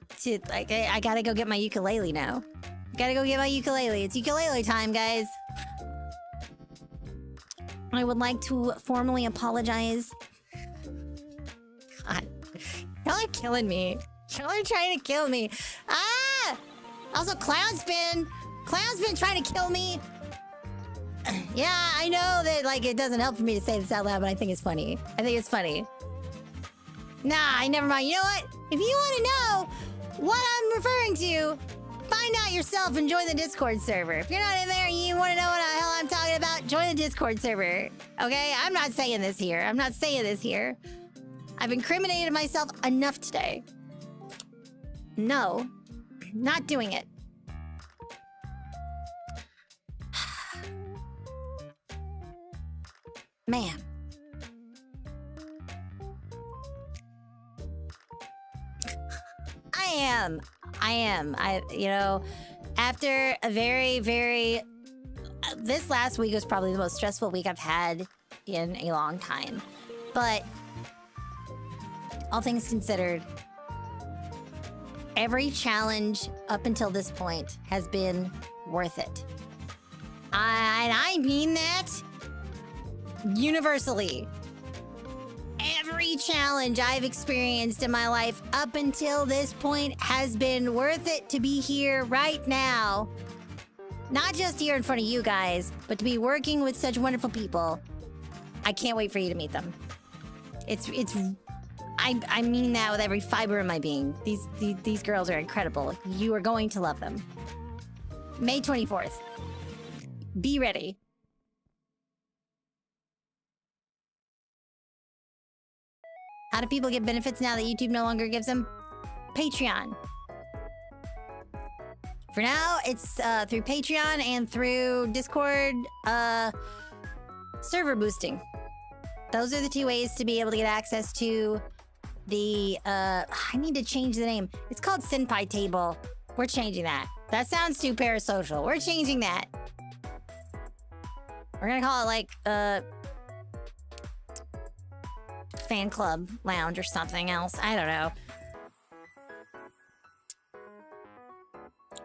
like I gotta go get my ukulele now. Gotta go get my ukulele. It's ukulele time, guys. I would like to formally apologize. God. Y'all are killing me. Y'all are trying to kill me. Ah! Also, Clown's been trying to kill me. Yeah, I know that, like, it doesn't help for me to say this out loud, but I think it's funny. I think it's funny. Nah, never mind. You know what? If you want to know what I'm referring to, find out yourself and join the Discord server. If you're not in there and you want to know what the hell I'm talking about, join the Discord server. Okay? I'm not saying this here. I'm not saying this here. I've incriminated myself enough today. No. Not doing it. Man. I am. You know, after a very, very... this last week was probably the most stressful week I've had in a long time. But, all things considered, every challenge up until this point has been worth it. And I mean that universally. Every challenge I've experienced in my life up until this point has been worth it to be here right now. Not just here in front of you guys, but to be working with such wonderful people. I can't wait for you to meet them. I mean that with every fiber of my being. These girls are incredible. You are going to love them. May 24th. Be ready. How do people get benefits now that YouTube no longer gives them? Patreon. For now, it's through Patreon and through Discord server boosting. Those are the two ways to be able to get access to the... I need to change the name. It's called Senpai Table. We're changing that. That sounds too parasocial. We're changing that. We're gonna call it like... fan club lounge or something else. I don't know.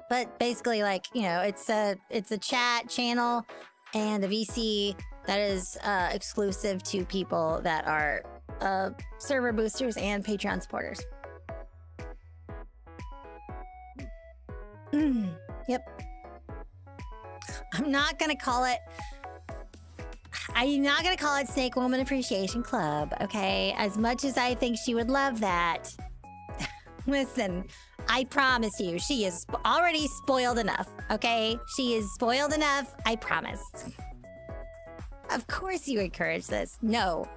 But basically, like, you know, it's a chat channel and a VC that is exclusive to people that are server boosters and Patreon supporters. Yep. I'm not gonna call it Snake Woman Appreciation Club, okay? As much as I think she would love that. Listen, I promise you, she is already spoiled enough, okay? She is spoiled enough, I promise. Of course you encourage this. No.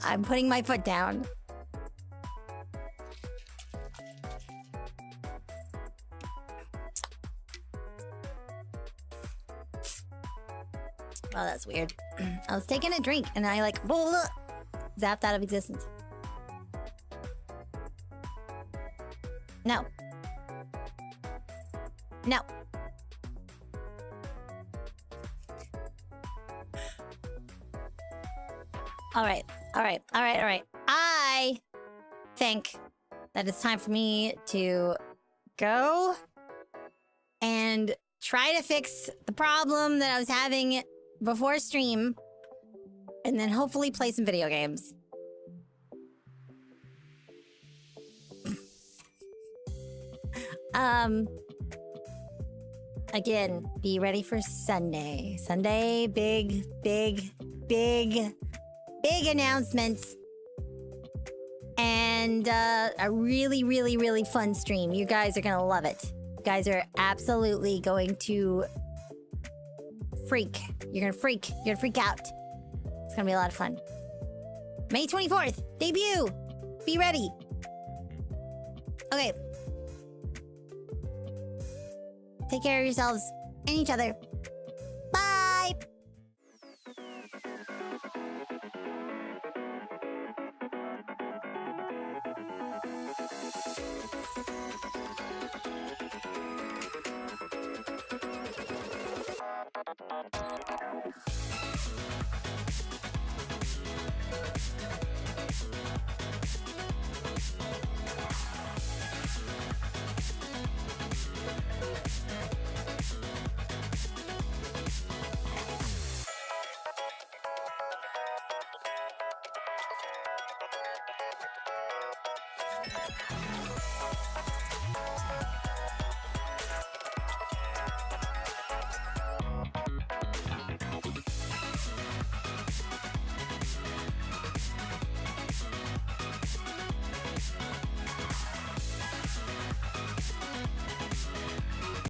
I'm putting my foot down. Oh, that's weird. I was taking a drink and I like zapped out of existence. No. No. All right. I think that it's time for me to go and try to fix the problem that I was having before stream, and then hopefully play some video games. Again, be ready for Sunday. Sunday, big announcements. And a really fun stream. You guys are gonna love it. You guys are absolutely going to freak. You're gonna freak. You're gonna freak out. It's gonna be a lot of fun. May 24th, debut. Be ready. Okay. Take care of yourselves and each other. Bye.